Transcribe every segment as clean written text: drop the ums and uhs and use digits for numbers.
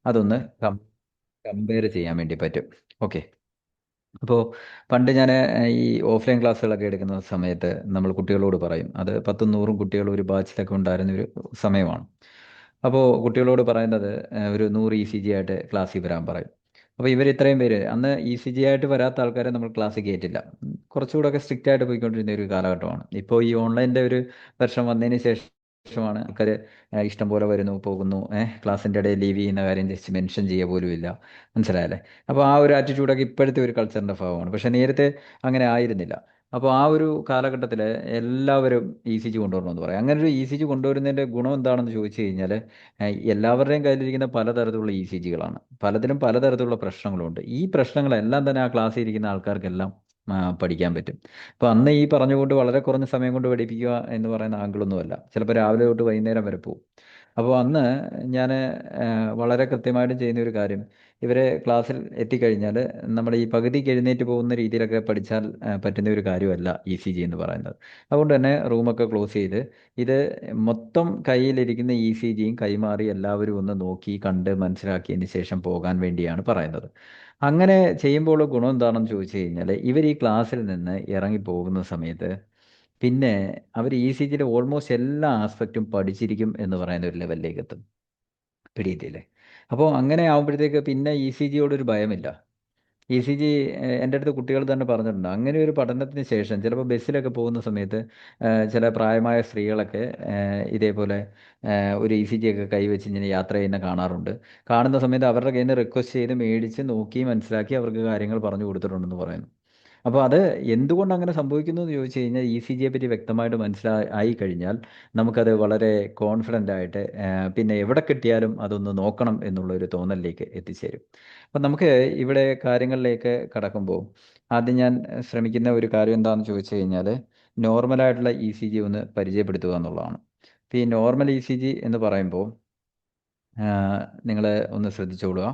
അതൊന്ന് കമ്പയർ ചെയ്യാൻ വേണ്ടി പറ്റും. ഓക്കെ. അപ്പോൾ പണ്ട് ഞാൻ ഈ ഓഫ്ലൈൻ ക്ലാസ്സുകളൊക്കെ എടുക്കുന്ന സമയത്ത് നമ്മൾ കുട്ടികളോട് പറയും, അത് 10-100 കുട്ടികൾ ഒരു ബാച്ചിലൊക്കെ ഉണ്ടായിരുന്ന ഒരു സമയമാണ്. അപ്പോൾ കുട്ടികളോട് പറയുന്നത് ഒരു 100 ഇ സി ജി ആയിട്ട് ക്ലാസ്സിൽ വരാൻ പറയും. അപ്പോൾ ഇവർ ഇത്രയും പേര് അന്ന് ഇ സി ജി ആയിട്ട് വരാത്ത ആൾക്കാരെ നമ്മൾ ക്ലാസ്സിൽ കയറ്റില്ല. കുറച്ചുകൂടെ ഒക്കെ സ്ട്രിക്റ്റ് ആയിട്ട് പോയിക്കൊണ്ടിരുന്ന ഒരു കാലഘട്ടമാണ്. ഇപ്പോൾ ഈ ഓൺലൈൻ്റെ ഒരു വെർഷൻ വന്നതിന് ശേഷമാണ് ആൾക്കാർ ഇഷ്ടം പോലെ വരുന്നു പോകുന്നു, ക്ലാസ്സിൻ്റെ ഇടയിൽ ലീവ് ചെയ്യുന്ന കാര്യം ജസ്റ്റ് മെൻഷൻ ചെയ്യുക പോലും ഇല്ല. മനസ്സിലായല്ലേ? അപ്പോൾ ആ ഒരു ആറ്റിറ്റ്യൂഡൊക്കെ ഇപ്പോഴത്തെ ഒരു കൾച്ചറിൻ്റെ ഭാഗമാണ്. പക്ഷേ നേരത്തെ അങ്ങനെ ആയിരുന്നില്ല. അപ്പോൾ ആ ഒരു കാലഘട്ടത്തിൽ എല്ലാവരും ഇ സി ജി കൊണ്ടുവരണമെന്ന് പറയും. അങ്ങനെ ഒരു ഇ സി ജി കൊണ്ടുവരുന്നതിൻ്റെ ഗുണം എന്താണെന്ന് ചോദിച്ചു കഴിഞ്ഞാൽ, എല്ലാവരുടെയും കയ്യിലിരിക്കുന്ന പലതരത്തിലുള്ള ഇ സി ജികളാണ്. പലതിലും പലതരത്തിലുള്ള പ്രശ്നങ്ങളുണ്ട്. ഈ പ്രശ്നങ്ങളെല്ലാം തന്നെ ആ ക്ലാസ്സിൽ ഇരിക്കുന്ന ആൾക്കാർക്കെല്ലാം പഠിക്കാൻ പറ്റും. അപ്പോൾ അന്ന് ഈ പറഞ്ഞുകൊണ്ട് വളരെ കുറഞ്ഞ സമയം കൊണ്ട് പഠിപ്പിക്കുക എന്ന് പറയുന്ന ആംഗിളൊന്നുമല്ല. ചിലപ്പോൾ രാവിലെ തൊട്ട് വൈകുന്നേരം വരെ പോകും. അപ്പോൾ അന്ന് ഞാൻ വളരെ കൃത്യമായിട്ടും ചെയ്യുന്ന ഒരു കാര്യം, ഇവരെ ക്ലാസ്സിൽ എത്തിക്കഴിഞ്ഞാൽ നമ്മുടെ ഈ പകുതിക്ക് എഴുന്നേറ്റ് പോകുന്ന രീതിയിലൊക്കെ പഠിച്ചാൽ പറ്റുന്ന ഒരു കാര്യമല്ല ഇ സി ജി എന്ന് പറയുന്നത്. അതുകൊണ്ട് തന്നെ റൂമൊക്കെ ക്ലോസ് ചെയ്ത് ഇത് മൊത്തം കയ്യിലിരിക്കുന്ന ഇ സി ജിയും കൈമാറി എല്ലാവരും ഒന്ന് നോക്കി കണ്ട് മനസ്സിലാക്കിയതിന് ശേഷം പോകാൻ വേണ്ടിയാണ് പറയുന്നത്. അങ്ങനെ ചെയ്യുമ്പോൾ ഗുണം എന്താണെന്ന് ചോദിച്ചു കഴിഞ്ഞാൽ, ഇവർ ഈ ക്ലാസ്സിൽ നിന്ന് ഇറങ്ങി പോകുന്ന സമയത്ത് പിന്നെ അവർ ഇ സി ജിയുടെ ഓൾമോസ്റ്റ് എല്ലാ ആസ്പെക്റ്റും പഠിച്ചിരിക്കും എന്ന് പറയുന്ന ഒരു ലെവലിലേക്ക് എത്തും. പിടിയിട്ടില്ലേ? അപ്പോൾ അങ്ങനെ ആകുമ്പോഴത്തേക്ക് പിന്നെ ഇ സി ജിയോടൊരു ഭയമില്ല. ഇ സി ജി എൻ്റെ അടുത്ത് കുട്ടികൾ തന്നെ പറഞ്ഞിട്ടുണ്ട്. അങ്ങനെ ഒരു പഠനത്തിന് ശേഷം ചിലപ്പോൾ ബസ്സിലൊക്കെ പോകുന്ന സമയത്ത് ചില പ്രായമായ സ്ത്രീകളൊക്കെ ഇതേപോലെ ഒരു ഇ സി ജി ഒക്കെ കൈവച്ച് ഇങ്ങനെ യാത്ര ചെയ്യുന്ന കാണാറുണ്ട്. കാണുന്ന സമയത്ത് അവരുടെ കയ്യിൽ നിന്ന് റിക്വസ്റ്റ് ചെയ്ത് മേടിച്ച് നോക്കി മനസ്സിലാക്കി അവർക്ക് കാര്യങ്ങൾ പറഞ്ഞു കൊടുത്തിട്ടുണ്ടെന്ന് പറയുന്നു. അപ്പോൾ അത് എന്തുകൊണ്ട് അങ്ങനെ സംഭവിക്കുന്നു എന്ന് ചോദിച്ചു കഴിഞ്ഞാൽ, ഇ സി ജിയെ പറ്റി വ്യക്തമായിട്ട് മനസ്സിലായി കഴിഞ്ഞാൽ നമുക്കത് വളരെ കോൺഫിഡൻ്റ് ആയിട്ട് പിന്നെ എവിടെ കിട്ടിയാലും അതൊന്ന് നോക്കണം എന്നുള്ള ഒരു തോന്നലിലേക്ക് എത്തിച്ചേരും. അപ്പം നമുക്ക് ഇവിടെ കാര്യങ്ങളിലേക്ക് കടക്കുമ്പോൾ ആദ്യം ഞാൻ ശ്രമിക്കുന്ന ഒരു കാര്യം എന്താണെന്ന് ചോദിച്ചു കഴിഞ്ഞാൽ, നോർമലായിട്ടുള്ള ഇ സി ജി ഒന്ന് പരിചയപ്പെടുത്തുക എന്നുള്ളതാണ്. അപ്പോൾ ഈ നോർമൽ ഇ സി ജി എന്ന് പറയുമ്പോൾ നിങ്ങൾ ഒന്ന് ശ്രദ്ധിച്ചോളുക.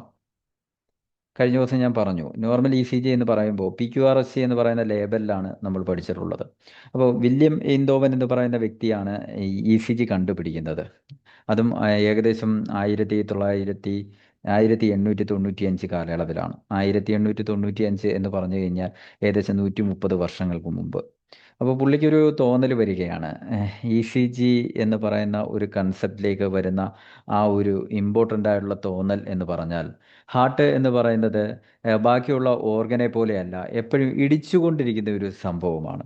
കഴിഞ്ഞ ദിവസം ഞാൻ പറഞ്ഞു, നോർമൽ ഇ സി ജി എന്ന് പറയുമ്പോൾ P Q R S C എന്ന് പറയുന്ന ലേബലിലാണ് നമ്മൾ പഠിച്ചിട്ടുള്ളത്. അപ്പോൾ വില്യം എയ്ൻതോവൻ എന്ന് പറയുന്ന വ്യക്തിയാണ് ഈ ഇ സി ജി കണ്ടുപിടിക്കുന്നത്. അതും ഏകദേശം 1895 കാലയളവിലാണ്. 1895 എന്ന് പറഞ്ഞു കഴിഞ്ഞാൽ ഏകദേശം 130 വർഷങ്ങൾക്ക് മുമ്പ്. അപ്പോൾ പുള്ളിക്കൊരു തോന്നൽ വരികയാണ്, ഇ സി ജി എന്ന് പറയുന്ന ഒരു കൺസെപ്റ്റിലേക്ക് വരുന്ന ആ ഒരു ഇമ്പോർട്ടൻ്റ് ആയിട്ടുള്ള തോന്നൽ എന്ന് പറഞ്ഞാൽ, ഹാർട്ട് എന്ന് പറയുന്നത് ബാക്കിയുള്ള ഓർഗനെ പോലെയല്ല, എപ്പോഴും ഇടിച്ചുകൊണ്ടിരിക്കുന്ന ഒരു സംഭവമാണ്.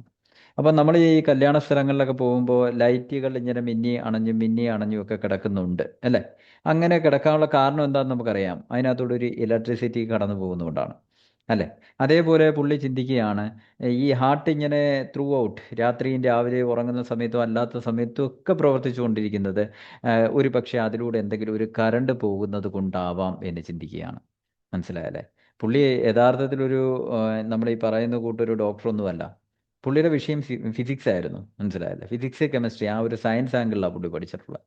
അപ്പം നമ്മൾ ഈ കല്യാണ സ്ഥലങ്ങളിലൊക്കെ പോകുമ്പോൾ ലൈറ്റുകൾ ഇങ്ങനെ മിന്നി അണഞ്ഞും ഒക്കെ കിടക്കുന്നുണ്ട് അല്ലേ? അങ്ങനെ കിടക്കാനുള്ള കാരണം എന്താണെന്ന് നമുക്കറിയാം. അതിനകത്തൂടെ ഒരു ഇലക്ട്രിസിറ്റി കടന്നു പോകുന്നതുകൊണ്ടാണ് അല്ലേ? അതേപോലെ പുള്ളി ചിന്തിക്കുകയാണ്, ഈ ഹാർട്ട് ഇങ്ങനെ ത്രൂ ഔട്ട് രാത്രിയും രാവിലെ ഉറങ്ങുന്ന സമയത്തും അല്ലാത്ത സമയത്തും ഒക്കെ പ്രവർത്തിച്ചു കൊണ്ടിരിക്കുന്നത് ഒരു പക്ഷേ അതിലൂടെ എന്തെങ്കിലും ഒരു കറണ്ട് പോകുന്നത് കൊണ്ടാവാം എന്ന് ചിന്തിക്കുകയാണ്. മനസ്സിലായല്ലേ? പുള്ളി യഥാർത്ഥത്തിലൊരു നമ്മൾ ഈ പറയുന്ന കൂട്ടൊരു ഡോക്ടറൊന്നുമല്ല. പുള്ളിയുടെ വിഷയം ഫിസിക്സ് ആയിരുന്നു. മനസ്സിലായല്ലേ? ഫിസിക്സ്, കെമിസ്ട്രി ആ ഒരു സയൻസ് ആംഗിളിലാണ് പുള്ളി പഠിച്ചിട്ടുള്ളത്.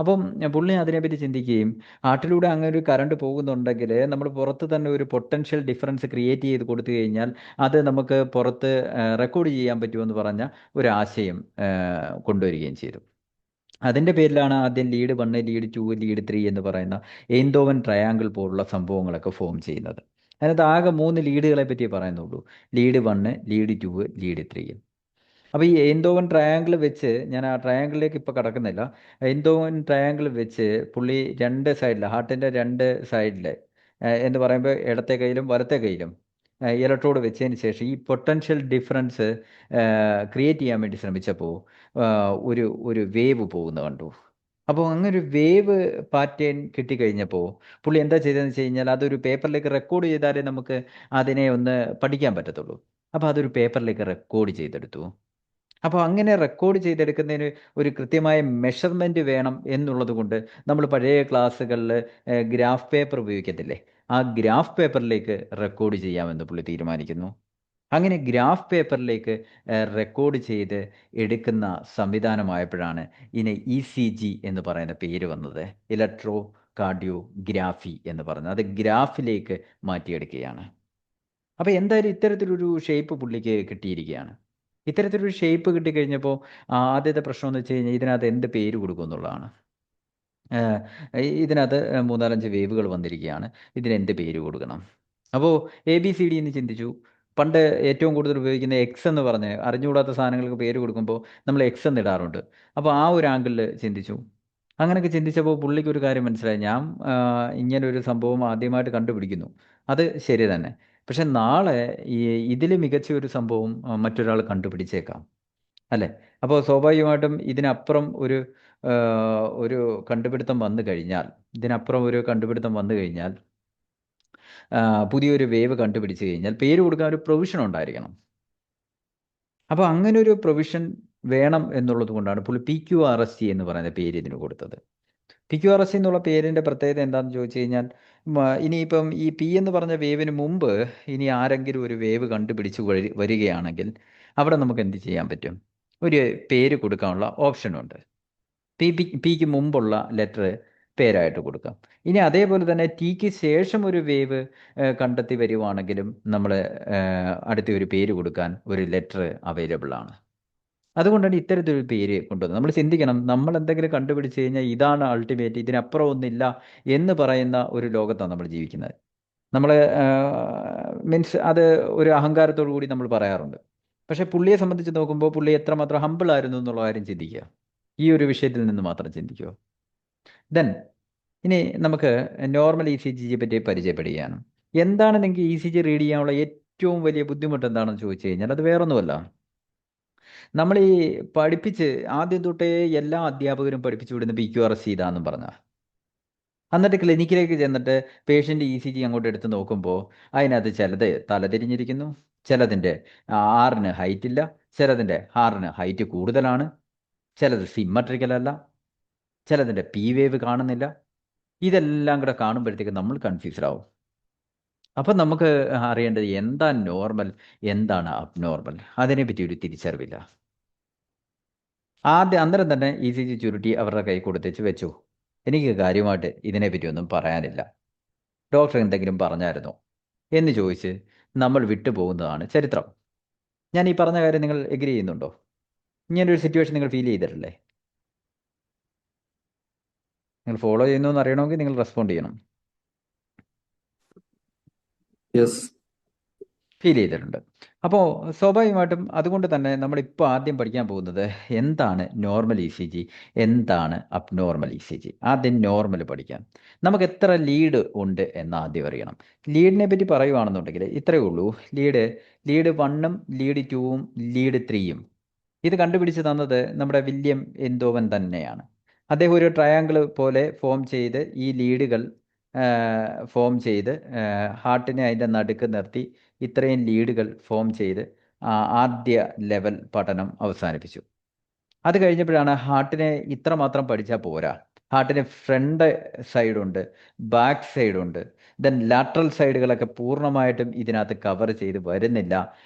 അപ്പം പുള്ളി അതിനെപ്പറ്റി ചിന്തിക്കുകയും ആട്ടിലൂടെ അങ്ങനെ ഒരു കറണ്ട് പോകുന്നുണ്ടെങ്കിൽ നമ്മൾ പുറത്ത് തന്നെ ഒരു പൊട്ടൻഷ്യൽ ഡിഫറൻസ് ക്രിയേറ്റ് ചെയ്ത് കൊടുത്തു കഴിഞ്ഞാൽ അത് നമുക്ക് പുറത്ത് റെക്കോർഡ് ചെയ്യാൻ പറ്റുമെന്ന് പറഞ്ഞ ഒരു ആശയം കൊണ്ടുവരികയും ചെയ്തു. അതിൻ്റെ പേരിലാണ് ആദ്യം ലീഡ് 1, ലീഡ് 2, ലീഡ് 3 എന്ന് പറയുന്ന എയ്ൻതോവൻ ട്രയാങ്കിൾ പോലുള്ള സംഭവങ്ങളൊക്കെ ഫോം ചെയ്യുന്നത്. അതിനകത്ത് ആകെ 3 ലീഡുകളെ പറ്റിയേ പറയുന്നുള്ളൂ. Lead 1, lead 2, lead 3. അപ്പോൾ ഈ എയ്ൻതോവൻ ട്രയാങ്കിൾ വെച്ച് ഞാൻ ആ ട്രയാങ്കിളിലേക്ക് ഇപ്പോൾ കടക്കുന്നില്ല. എയ്ൻതോവൻ ട്രയാങ്കിൾ വെച്ച് പുള്ളി രണ്ട് സൈഡിൽ, ഹാർട്ടിൻ്റെ രണ്ട് സൈഡിൽ എന്ന് പറയുമ്പോൾ ഇടത്തെ കൈയിലും വലത്തെ കൈയിലും ഇലക്ട്രോഡ് വെച്ചതിന് ശേഷം ഈ പൊട്ടൻഷ്യൽ ഡിഫറൻസ് ക്രിയേറ്റ് ചെയ്യാൻ വേണ്ടി ശ്രമിച്ചപ്പോൾ ഒരു ഒരു വേവ് പോകുന്ന കണ്ടു. അപ്പോൾ അങ്ങനെ ഒരു വേവ് പാറ്റേൺ കിട്ടിക്കഴിഞ്ഞപ്പോൾ പുള്ളി എന്താ ചെയ്തതെന്ന് വെച്ച് കഴിഞ്ഞാൽ, അതൊരു പേപ്പറിലേക്ക് റെക്കോർഡ് ചെയ്താലേ നമുക്ക് അതിനെ ഒന്ന് പഠിക്കാൻ പറ്റത്തുള്ളൂ. അപ്പോൾ അതൊരു പേപ്പറിലേക്ക് റെക്കോർഡ് ചെയ്തെടുത്തു. അപ്പോൾ അങ്ങനെ റെക്കോർഡ് ചെയ്തെടുക്കുന്നതിന് ഒരു കൃത്യമായ മെഷർമെൻറ്റ് വേണം എന്നുള്ളത് കൊണ്ട് നമ്മൾ പഴയ ക്ലാസ്സുകളിൽ ഗ്രാഫ് പേപ്പർ ഉപയോഗിക്കത്തില്ലേ? ആ ഗ്രാഫ് പേപ്പറിലേക്ക് റെക്കോർഡ് ചെയ്യാമെന്ന് പുള്ളി തീരുമാനിക്കുന്നു. അങ്ങനെ ഗ്രാഫ് പേപ്പറിലേക്ക് റെക്കോർഡ് ചെയ്ത് എടുക്കുന്ന സംവിധാനമായപ്പോഴാണ് ഇതിന് ഇ സി ജി എന്ന് പറയുന്ന പേര് വന്നത്. ഇലക്ട്രോ കാർഡിയോഗ്രാഫി എന്ന് പറയുന്നത്, അത് ഗ്രാഫിലേക്ക് മാറ്റിയെടുക്കുകയാണ്. അപ്പോൾ എന്തായാലും ഇത്തരത്തിലൊരു ഷേപ്പ് പുള്ളിക്ക് കിട്ടിയിരിക്കുകയാണ്. ഇത്തരത്തിലൊരു ഷേപ്പ് കിട്ടിക്കഴിഞ്ഞപ്പോൾ ആദ്യത്തെ പ്രശ്നം എന്ന് വെച്ച് കഴിഞ്ഞാൽ ഇതിനകത്ത് എന്ത് പേര് കൊടുക്കും എന്നുള്ളതാണ്. ഏഹ്, ഇതിനകത്ത് 3-4-5 വേവുകൾ വന്നിരിക്കുകയാണ്. ഇതിനെന്ത് പേര് കൊടുക്കണം? അപ്പോൾ ABCD എന്ന് ചിന്തിച്ചു. പണ്ട് ഏറ്റവും കൂടുതൽ ഉപയോഗിക്കുന്ന എക്സ് എന്ന് പറഞ്ഞ് അറിഞ്ഞുകൂടാത്ത സാധനങ്ങൾക്ക് പേര് കൊടുക്കുമ്പോൾ നമ്മൾ എക്സ് എന്ന് ഇടാറുണ്ട്. അപ്പോൾ ആ ഒരു ആംഗിളിൽ ചിന്തിച്ചു. അങ്ങനെയൊക്കെ ചിന്തിച്ചപ്പോൾ പുള്ളിക്ക് ഒരു കാര്യം മനസ്സിലായി. ഞാൻ ഇങ്ങനെ ഒരു സംഭവം ആദ്യമായിട്ട് കണ്ടുപിടിക്കുന്നു. അത് ശരി തന്നെ. പക്ഷെ നാളെ ഈ ഇതിൽ മികച്ച ഒരു സംഭവം മറ്റൊരാൾ കണ്ടുപിടിച്ചേക്കാം. അല്ലേ? അപ്പോൾ സ്വാഭാവികമായിട്ടും ഇതിനപ്പുറം ഒരു കണ്ടുപിടുത്തം വന്നു കഴിഞ്ഞാൽ ഇതിനപ്പുറം ഒരു കണ്ടുപിടുത്തം വന്നു കഴിഞ്ഞാൽ പുതിയൊരു വേവ് കണ്ടുപിടിച്ച് കഴിഞ്ഞാൽ പേര് കൊടുക്കാൻ ഒരു പ്രൊവിഷൻ ഉണ്ടായിരിക്കണം. അപ്പോൾ അങ്ങനെ ഒരു പ്രൊവിഷൻ വേണം എന്നുള്ളത് കൊണ്ടാണ് പുള്ളി PQRST എന്ന് പറയുന്ന പേര് ഇതിന് കൊടുത്തത്. PQRST എന്നുള്ള പേരിൻ്റെ പ്രത്യേകത എന്താണെന്ന് ചോദിച്ചു കഴിഞ്ഞാൽ ഇനിയിപ്പം ഈ പി എന്ന് പറഞ്ഞ വേവിന് മുമ്പ് ഇനി ആരെങ്കിലും ഒരു വേവ് കണ്ടുപിടിച്ച് വരികയാണെങ്കിൽ അവിടെ നമുക്ക് എന്ത് ചെയ്യാൻ പറ്റും? ഒരു പേര് കൊടുക്കാനുള്ള ഓപ്ഷനുണ്ട്. പിക്ക് മുമ്പുള്ള ലെറ്റർ പേരായിട്ട് കൊടുക്കാം. ഇനി അതേപോലെ തന്നെ ടിക്ക് ശേഷം ഒരു വേവ് കണ്ടെത്തി വരുവാണെങ്കിലും നമ്മൾ അടുത്ത ഒരു പേര് കൊടുക്കാൻ ഒരു ലെറ്റർ അവൈലബിൾ ആണ്. അതുകൊണ്ടാണ് ഇത്തരത്തിലൊരു പേര് കൊണ്ടുവന്നത്. നമ്മൾ ചിന്തിക്കണം, നമ്മൾ എന്തെങ്കിലും കണ്ടുപിടിച്ച് കഴിഞ്ഞാൽ ഇതാണ് അൾട്ടിമേറ്റ്, ഇതിനപ്പുറം ഒന്നില്ല എന്ന് പറയുന്ന ഒരു ലോകത്താണ് നമ്മൾ ജീവിക്കുന്നത്. നമ്മൾ മീൻസ് അത് ഒരു അഹങ്കാരത്തോടു കൂടി നമ്മൾ പറയാറുണ്ട്. പക്ഷേ പുള്ളിയെ സംബന്ധിച്ച് നോക്കുമ്പോൾ പുള്ളി എത്രമാത്രം ഹമ്പിൾ ആയിരുന്നു എന്നുള്ള കാര്യം ചിന്തിക്കുക. ഈ ഒരു വിഷയത്തിൽ നിന്ന് മാത്രം ചിന്തിക്കുക. ദെൻ ഇനി നമുക്ക് നോർമൽ ECG പറ്റി പരിചയപ്പെടുകയാണ്. എന്താണ് നിങ്ങൾക്ക് ECG റീഡ് ചെയ്യാനുള്ള ഏറ്റവും വലിയ ബുദ്ധിമുട്ട് എന്താണെന്ന് ചോദിച്ചു കഴിഞ്ഞാൽ അത് വേറൊന്നുമല്ല. നമ്മൾ ഈ പഠിപ്പിച്ച് ആദ്യം തൊട്ടേ എല്ലാ അധ്യാപകരും പഠിപ്പിച്ചു വിടുന്ന PQRS ഇതാണെന്നും പറഞ്ഞാൽ എന്നിട്ട് ക്ലിനിക്കിലേക്ക് ചെന്നിട്ട് പേഷ്യൻ്റ് ECG അങ്ങോട്ട് എടുത്ത് നോക്കുമ്പോൾ അതിനകത്ത് ചിലത് തലതിരിഞ്ഞിരിക്കുന്നു, ചിലതിൻ്റെ ആറിന് ഹൈറ്റ് ഇല്ല, ചിലതിൻ്റെ ആറിന് ഹൈറ്റ് കൂടുതലാണ്, ചിലത് സിമ്മട്രിക്കൽ അല്ല, ചിലതിൻ്റെ P വേവ് കാണുന്നില്ല. ഇതെല്ലാം കൂടെ കാണുമ്പോഴത്തേക്ക് നമ്മൾ കൺഫ്യൂസ്ഡ് ആവും. അപ്പം നമുക്ക് അറിയേണ്ടത് എന്താണ് നോർമൽ, എന്താണ് അബ്നോർമൽ, അതിനെപ്പറ്റി ഒരു തിരിച്ചറിവില്ല. അന്നേരം തന്നെ ECG ചുരുട്ടി അവരുടെ കൈ കൊടുത്തേച്ച് വെച്ചു. എനിക്ക് കാര്യമായിട്ട് ഇതിനെപ്പറ്റി ഒന്നും പറയാനില്ല, ഡോക്ടർ എന്തെങ്കിലും പറഞ്ഞായിരുന്നോ എന്ന് ചോദിച്ച് നമ്മൾ വിട്ടുപോകുന്നതാണ് ചരിത്രം. ഞാൻ ഈ പറഞ്ഞ കാര്യം നിങ്ങൾ എഗ്രി ചെയ്യുന്നുണ്ടോ? ഇങ്ങനൊരു സിറ്റുവേഷൻ നിങ്ങൾ ഫീൽ ചെയ്തിട്ടില്ലേ? നിങ്ങൾ ഫോളോ ചെയ്യുന്നു എന്ന് അറിയണമെങ്കിൽ നിങ്ങൾ റെസ്പോണ്ട് ചെയ്യണം. യെസ്. ഫീൽ ചെയ്തിട്ടുണ്ട്. അപ്പോൾ സ്വാഭാവികമായിട്ടും അതുകൊണ്ട് തന്നെ നമ്മളിപ്പോൾ ആദ്യം പഠിക്കാൻ പോകുന്നത് എന്താണ് നോർമൽ ECG, എന്താണ് അബ്നോർമൽ ECG. ആദ്യം നോർമൽ പഠിക്കാം. നമുക്ക് എത്ര ലീഡ് ഉണ്ട് എന്ന് ആദ്യം അറിയണം. ലീഡിനെ പറ്റി പറയുവാണെന്നുണ്ടെങ്കിൽ ഇത്രയേ ഉള്ളൂ. ലീഡ് 1ഉം ലീഡ് 2ഉം ലീഡ് 3ഉം ഇത് കണ്ടുപിടിച്ച് തന്നത് നമ്മുടെ വില്യം എന്തോവൻ തന്നെയാണ്. അദ്ദേഹം ഒരു ട്രയാങ്കിൾ പോലെ ഫോം ചെയ്ത് ഈ ലീഡുകൾ ഫോം ചെയ്ത് ഹാർട്ടിനെ അതിൻ്റെ നടുക്ക് നിർത്തി ഇത്രയും ലീഡുകൾ ഫോം ചെയ്ത് ആദ്യ ലെവൽ പഠനം അവസാനിപ്പിച്ചു. അത് കഴിഞ്ഞപ്പോഴാണ് ഹാർട്ടിനെ ഇത്രമാത്രം പഠിച്ചാൽ പോരാ, ഹാർട്ടിന് ഫ്രണ്ട് സൈഡുണ്ട്, ബാക്ക് സൈഡുണ്ട്, ദെൻ ലാറ്ററൽ സൈഡുകളൊക്കെ പൂർണ്ണമായിട്ടും ഇതിനകത്ത് കവർ ചെയ്ത് വരുന്നില്ല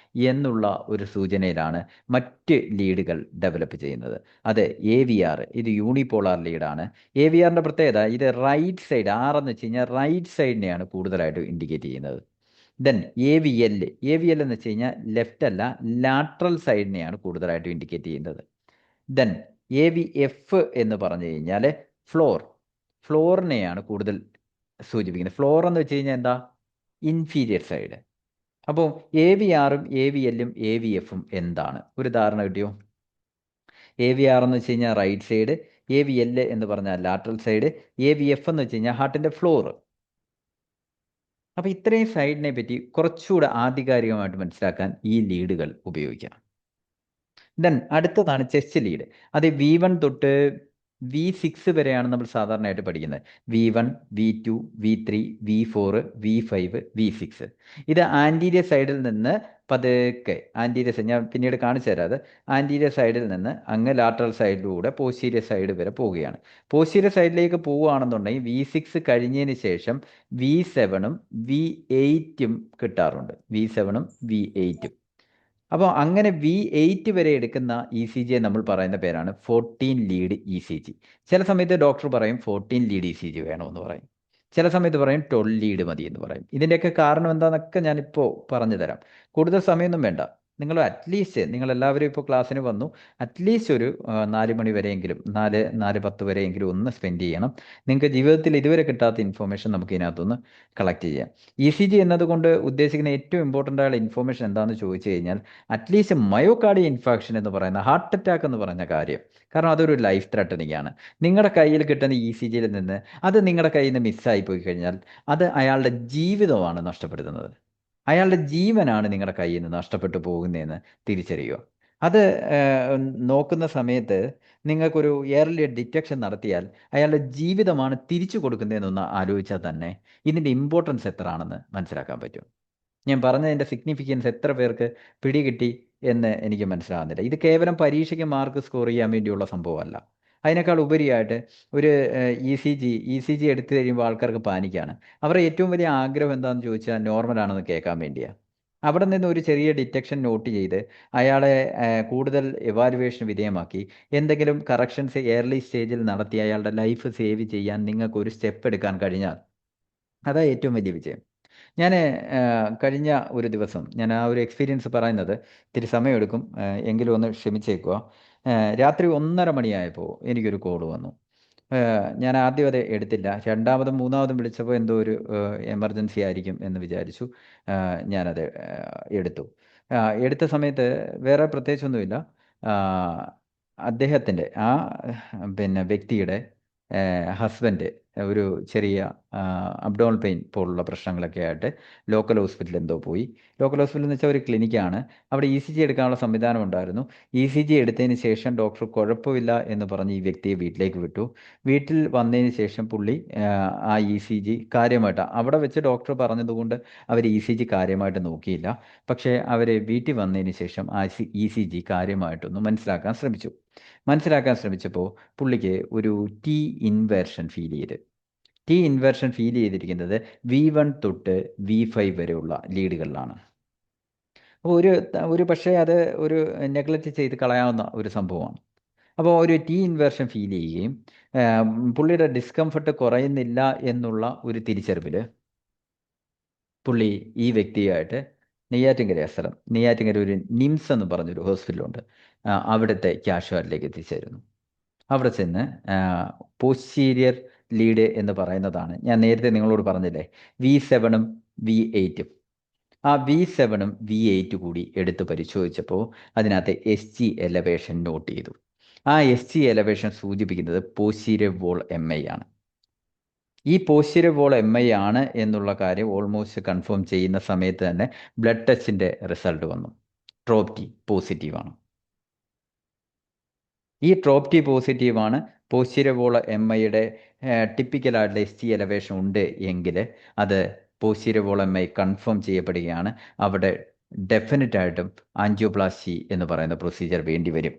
എന്നുള്ള ഒരു സൂചനയിലാണ് മറ്റ് ലീഡുകൾ ഡെവലപ്പ് ചെയ്യുന്നത്. അത് AVR, ഇത് യൂണിപോളാർ ലീഡാണ്. AVRൻ്റെ പ്രത്യേകത ഇത് റൈറ്റ് സൈഡ്, എന്ന് വെച്ച് കഴിഞ്ഞാൽ റൈറ്റ് സൈഡിനെയാണ് കൂടുതലായിട്ട് ഇൻഡിക്കേറ്റ് ചെയ്യുന്നത്. ദെൻ AVL എന്ന് വെച്ച് കഴിഞ്ഞാൽ ലെഫ്റ്റ് അല്ല, ലാറ്ററൽ സൈഡിനെയാണ് കൂടുതലായിട്ട് ഇൻഡിക്കേറ്റ് ചെയ്യുന്നത്. ദെൻ AVF എന്ന് പറഞ്ഞു കഴിഞ്ഞാൽ ഫ്ലോറിനെയാണ് കൂടുതൽ സൂചിപ്പിക്കുന്നത്. ഫ്ലോർ എന്ന് വെച്ച് കഴിഞ്ഞാൽ എന്താ? Inferior side. അപ്പോൾ AVRും AVLും AVFും എന്താണ്? ഒരു ധാരണ കിട്ടിയോ? AVR എന്ന് വെച്ച് കഴിഞ്ഞാൽ റൈറ്റ് സൈഡ്, AVL എന്ന് പറഞ്ഞാൽ ലാറ്ററൽ സൈഡ്, AVF എന്ന് വെച്ച് കഴിഞ്ഞാൽ ഹാർട്ടിൻ്റെ ഫ്ലോർ. അപ്പോൾ ഇത്രയും സൈഡിനെ പറ്റി കുറച്ചുകൂടെ ആധികാരികമായിട്ട് മനസ്സിലാക്കാൻ ഈ ലീഡുകൾ ഉപയോഗിക്കാം. ദെൻ അടുത്തതാണ് ചെസ്റ്റ് ലീഡ്. അത് V1 തൊട്ട് V6 വരെയാണ് നമ്മൾ സാധാരണയായിട്ട് പഠിക്കുന്നത്. V1, V2, V3, V4, V5, V6. ഇത് ആൻറ്റീരിയർ സൈഡിൽ നിന്ന് പതുക്കെ ഞാൻ പിന്നീട് കാണിച്ചു തരാം. അത് ആൻറ്റീരിയർ സൈഡിൽ നിന്ന് അങ്ങ് ലാറ്ററൽ സൈഡിലൂടെ പോസ്റ്റീരിയർ സൈഡ് വരെ പോവുകയാണ്. പോസ്റ്റീരിയർ സൈഡിലേക്ക് പോവുകയാണെന്നുണ്ടെങ്കിൽ V6 കഴിഞ്ഞതിന് ശേഷം V7ഉം V8ഉം കിട്ടാറുണ്ട്. V7ഉം V8ഉം. അപ്പോൾ അങ്ങനെ V8 വരെ എടുക്കുന്ന ECG നമ്മൾ പറയുന്ന പേരാണ് 14 ലീഡ് ECG. ചില സമയത്ത് ഡോക്ടർ പറയും 14 ലീഡ് ECG വേണമെന്ന് പറയും, ചില സമയത്ത് പറയും 12 ലീഡ് മതി എന്ന് പറയും. ഇതിൻ്റെയൊക്കെ കാരണം എന്താണെന്നൊക്കെ ഞാനിപ്പോൾ പറഞ്ഞു തരാം. കൂടുതൽ സമയമൊന്നും വേണ്ട. നിങ്ങൾ അറ്റ്ലീസ്റ്റ് നിങ്ങളെല്ലാവരും ഇപ്പോൾ ക്ലാസ്സിന് വന്നു, അറ്റ്ലീസ്റ്റ് ഒരു 4 മണി വരെയെങ്കിലും 4:10 വരെയെങ്കിലും ഒന്ന് സ്പെൻഡ് ചെയ്യണം. നിങ്ങൾക്ക് ജീവിതത്തിൽ ഇതുവരെ കിട്ടാത്ത ഇൻഫോർമേഷൻ നമുക്ക് ഇതിനകത്തുനിന്ന് കളക്ട് ചെയ്യാം. ECG എന്നതുകൊണ്ട് ഉദ്ദേശിക്കുന്ന ഏറ്റവും ഇമ്പോർട്ടൻ്റ് ആയ ഇൻഫോർമേഷൻ എന്താണെന്ന് ചോദിച്ചു കഴിഞ്ഞാൽ, അറ്റ്ലീസ്റ്റ് മയോകാർഡിയ ഇൻഫാക്ഷൻ എന്ന് പറയുന്ന ഹാർട്ട് അറ്റാക്ക് എന്ന് പറഞ്ഞ കാര്യം, കാരണം അതൊരു ലൈഫ് ത്രെട്ടനിങ് ആണ്. നിങ്ങളുടെ കയ്യിൽ കിട്ടുന്ന ECGയിൽ നിന്ന് അത് നിങ്ങളുടെ കയ്യിൽ നിന്ന് മിസ്സായി പോയി കഴിഞ്ഞാൽ അത് അയാളുടെ ജീവിതമാണ് നഷ്ടപ്പെടുത്തുന്നത്. അയാളുടെ ജീവനാണ് നിങ്ങളുടെ കയ്യിൽ നിന്ന് നഷ്ടപ്പെട്ടു പോകുന്നതെന്ന് തിരിച്ചറിയുക. അത് നോക്കുന്ന സമയത്ത് നിങ്ങൾക്കൊരു എയർലി ഡിറ്റക്ഷൻ നടത്തിയാൽ അയാളുടെ ജീവിതമാണ് തിരിച്ചു കൊടുക്കുന്നതെന്നൊന്ന് ആലോചിച്ചാൽ തന്നെ ഇതിൻ്റെ ഇമ്പോർട്ടൻസ് എത്ര ആണെന്ന് മനസ്സിലാക്കാൻ പറ്റും. ഞാൻ പറഞ്ഞതിൻ്റെ സിഗ്നിഫിക്കൻസ് എത്ര പേർക്ക് പിടികിട്ടി എന്ന് എനിക്ക് മനസ്സിലാകുന്നില്ല. ഇത് കേവലം പരീക്ഷയ്ക്ക് മാർക്ക് സ്കോർ ചെയ്യാൻ വേണ്ടിയുള്ള സംഭവമല്ല. അതിനേക്കാൾ ഉപരിയായിട്ട് ഒരു ECG എടുത്തു കഴിയുമ്പോൾ ആൾക്കാർക്ക് പാനിക്കാണ്. അവരുടെ ഏറ്റവും വലിയ ആഗ്രഹം എന്താണെന്ന് ചോദിച്ചാൽ നോർമലാണെന്ന് കേൾക്കാൻ വേണ്ടിയാണ്. അവിടെ നിന്ന് ഒരു ചെറിയ ഡിറ്റക്ഷൻ നോട്ട് ചെയ്ത് അയാളെ കൂടുതൽ എവാലുവേഷന് വിധേയമാക്കി എന്തെങ്കിലും കറക്ഷൻസ് എയർലി സ്റ്റേജിൽ നടത്തി അയാളുടെ ലൈഫ് സേവ് ചെയ്യാൻ നിങ്ങൾക്ക് ഒരു സ്റ്റെപ്പ് എടുക്കാൻ കഴിഞ്ഞാൽ അതാണ് ഏറ്റവും വലിയ വിജയം. ഞാൻ കഴിഞ്ഞ ഒരു ദിവസം ഞാൻ ആ ഒരു എക്സ്പീരിയൻസ് പറയുന്നത് ഇത്തിരി സമയമെടുക്കും, എങ്കിലും ഒന്ന് ക്ഷമിച്ചേക്കുക. രാത്രി 1:30 മണിയായപ്പോൾ എനിക്കൊരു കോൾ വന്നു. ഞാൻ ആദ്യം അത് എടുത്തില്ല. രണ്ടാമതും മൂന്നാമതും വിളിച്ചപ്പോൾ എന്തോ ഒരു എമർജൻസി ആയിരിക്കും എന്ന് വിചാരിച്ചു. ഞാനത് എടുത്തു. എടുത്ത സമയത്ത് വേറെ പ്രത്യേകിച്ചൊന്നുമില്ല. അദ്ദേഹത്തിൻ്റെ പിന്നെ വ്യക്തിയുടെ ഹസ്ബൻഡ് ഒരു ചെറിയ അബ്ഡോമിനൽ പെയിൻ പോലുള്ള പ്രശ്നങ്ങളൊക്കെ ആയിട്ട് ലോക്കൽ ഹോസ്പിറ്റലിൽ എന്തോ പോയി. ലോക്കൽ ഹോസ്പിറ്റൽ എന്ന് വെച്ചാൽ ഒരു ക്ലിനിക്കാണ്. അവിടെ ECG എടുക്കാനുള്ള സംവിധാനം ഉണ്ടായിരുന്നു. ECG എടുത്തതിന് ശേഷം ഡോക്ടർ കുഴപ്പമില്ല എന്ന് പറഞ്ഞ് ഈ വ്യക്തിയെ വീട്ടിലേക്ക് വിട്ടു. വീട്ടിൽ വന്നതിന് ശേഷം പുള്ളി ആ ECG കാര്യമായിട്ട് അവിടെ വെച്ച് ഡോക്ടർ പറഞ്ഞതുകൊണ്ട് അവർ ECG കാര്യമായിട്ട് നോക്കിയില്ല. പക്ഷേ അവർ വീട്ടിൽ വന്നതിന് ശേഷം ആ ECG കാര്യമായിട്ടൊന്ന് മനസ്സിലാക്കാൻ ശ്രമിച്ചപ്പോൾ പുള്ളിക്ക് ഒരു T ഇൻവേർഷൻ ഫീൽ ചെയ്തിരിക്കുന്നത് V1 തൊട്ട് V5 വരെയുള്ള ലീഡുകളിലാണ്. അപ്പോൾ ഒരു പക്ഷേ അത് ഒരു നെഗ്ലക്റ്റ് ചെയ്ത് കളയാവുന്ന ഒരു സംഭവമാണ്. അപ്പോൾ ഒരു T ഇൻവേർഷൻ ഫീൽ ചെയ്യുകയും പുള്ളിയുടെ ഡിസ്കംഫർട്ട് കുറയുന്നില്ല എന്നുള്ള ഒരു തിരിച്ചറിവിൽ പുള്ളി ഈ വ്യക്തിയായിട്ട് നെയ്യാറ്റിൻകര ഒരു നിംസ് എന്ന് പറഞ്ഞൊരു ഹോസ്പിറ്റലുണ്ട്, അവിടുത്തെ ക്യാഷ്വാലിറ്റിയിലേക്ക് എത്തിച്ചേരുന്നു. അവിടെ ചെന്ന് പോസ്റ്റീരിയർ ലീഡ് എന്ന് പറയുന്നതാണ് ഞാൻ നേരത്തെ നിങ്ങളോട് പറഞ്ഞില്ലേ, V7-ഉം V8-ഉം. ആ V7-ഉം V8 കൂടി എടുത്ത് പരിശോധിച്ചപ്പോൾ അതിനകത്ത് SG എലവേഷൻ നോട്ട് ചെയ്തു. ആ SG എലവേഷൻ സൂചിപ്പിക്കുന്നത് പോസ്റ്റീരിയർ വോൾ MI ആണ്. ഈ പോസ്റ്റീരിയർ വോൾ MI ആണ് എന്നുള്ള കാര്യം ഓൾമോസ്റ്റ് കൺഫേം ചെയ്യുന്ന സമയത്ത് തന്നെ ബ്ലഡ് ടെസ്റ്റിൻ്റെ റിസൾട്ട് വന്നു. TROP-T പോസിറ്റീവാണ്. ഈ TROP-T പോസിറ്റീവാണ്. പോസ്റ്റീരിയർ വോൾ MIയുടെ ടിപ്പിക്കലായിട്ടുള്ള SG എലവേഷൻ ഉണ്ട് എങ്കിൽ അത് പോസ്റ്റീരിയർ വോൾ MI കൺഫേം ചെയ്യപ്പെടുകയാണ്. അവിടെ ഡെഫിനറ്റായിട്ടും ആൻജിയോപ്ലാസ്റ്റി എന്ന് പറയുന്ന പ്രൊസീജിയർ വേണ്ടി വരും.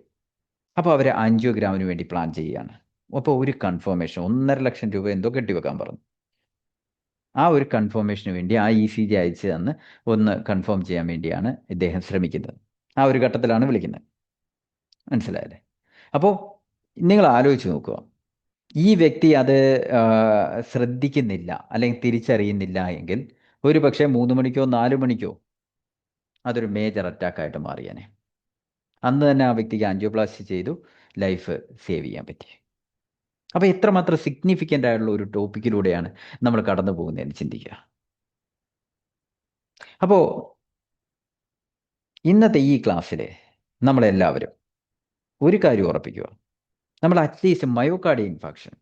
അപ്പോൾ അവർ ആൻജിയോഗ്രാമിന് വേണ്ടി പ്ലാൻ ചെയ്യുകയാണ്. അപ്പോൾ ഒരു കൺഫർമേഷൻ 1.5 ലക്ഷം രൂപ എന്തോ കെട്ടിവെക്കാൻ പറഞ്ഞു. ആ ഒരു കൺഫർമേഷന് വേണ്ടി ആ ECG അയച്ച് തന്ന് ഒന്ന് കൺഫേം ചെയ്യാൻ വേണ്ടിയാണ് ഇദ്ദേഹം ശ്രമിക്കുന്നത്. ആ ഒരു ഘട്ടത്തിലാണ് വിളിക്കുന്നത്. മനസ്സിലായല്ലേ? അപ്പോൾ നിങ്ങൾ ആലോചിച്ച് നോക്കുക, ഈ വ്യക്തി അത് ശ്രദ്ധിക്കുന്നില്ല അല്ലെങ്കിൽ തിരിച്ചറിയുന്നില്ല എങ്കിൽ ഒരു പക്ഷേ 3 മണിക്കോ 4 മണിക്കോ അതൊരു മേജർ അറ്റാക്കായിട്ട് മാറിയേനെ. അന്ന് തന്നെ ആ വ്യക്തിക്ക് ആൻജിയോപ്ലാസ്റ്റി ചെയ്തു ലൈഫ് സേവ് ചെയ്യാൻ പറ്റി. അപ്പോൾ എത്രമാത്രം സിഗ്നിഫിക്കൻ്റ് ആയിട്ടുള്ള ഒരു ടോപ്പിക്കിലൂടെയാണ് നമ്മൾ കടന്നു പോകുന്നതെന്ന് ചിന്തിക്കുക. അപ്പോൾ ഇന്നത്തെ ഈ ക്ലാസ്സിൽ നമ്മളെല്ലാവരും ഒരു കാര്യം ഉറപ്പിക്കുക, നമ്മൾ അറ്റ്ലീസ്റ്റ് മയോകാർഡിയ ഇൻഫാക്ഷൻ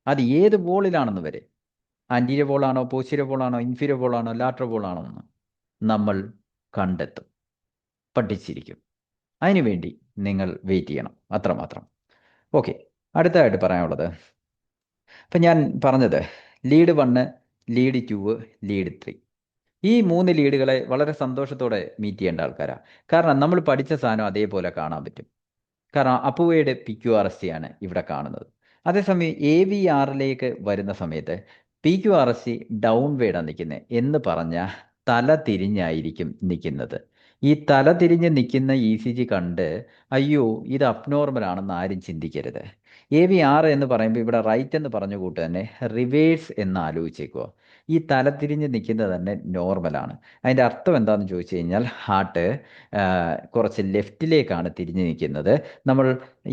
അത് ഏത് വോളിലാണെന്ന് വരെ, ആൻറ്റീരിയർ വോളാണോ പോസ്റ്റീരിയർ വോളാണോ ഇൻഫീരിയർ വോളാണോ ലാറ്ററൽ വോളാണോ എന്ന് നമ്മൾ കണ്ടെത്തും, പഠിച്ചിരിക്കും. അതിനുവേണ്ടി നിങ്ങൾ വെയിറ്റ് ചെയ്യണം, അത്രമാത്രം. ഓക്കെ, അടുത്തതായിട്ട് പറയാനുള്ളത്, അപ്പം ഞാൻ പറഞ്ഞത് ലീഡ് 1, ലീഡ് 2, ലീഡ് 3 ഈ 3 ലീഡുകളെ വളരെ സന്തോഷത്തോടെ മീറ്റ് ചെയ്യേണ്ട ആൾക്കാരാണ്. കാരണം നമ്മൾ പഠിച്ച സാധനം അതേപോലെ കാണാൻ പറ്റും. കാരണം അപ്പുവയുടെ PQRST ആണ് ഇവിടെ കാണുന്നത്. അതേസമയം AVRലേക്ക് വരുന്ന സമയത്ത് PQRST ഡൗൺ വേഡാണ് നിൽക്കുന്നത് എന്ന് പറഞ്ഞാൽ തല തിരിഞ്ഞായിരിക്കും നിൽക്കുന്നത്. ഈ തല തിരിഞ്ഞ് നിൽക്കുന്ന ECG കണ്ട് അയ്യോ ഇത് അബ്നോർമൽ ആണെന്ന് ആരും ചിന്തിക്കരുത്. AVR എന്ന് പറയുമ്പോൾ ഇവിടെ റൈറ്റ് എന്ന് പറഞ്ഞ കൂട്ട് തന്നെ റിവേഴ്സ് എന്ന് ആലോചിച്ചേക്കുക. ഈ തല തിരിഞ്ഞ് നിൽക്കുന്നത് തന്നെ നോർമലാണ്. അതിൻ്റെ അർത്ഥം എന്താണെന്ന് ചോദിച്ചു കഴിഞ്ഞാൽ ഹാർട്ട് കുറച്ച് ലെഫ്റ്റിലേക്കാണ് തിരിഞ്ഞ് നിൽക്കുന്നത്. നമ്മൾ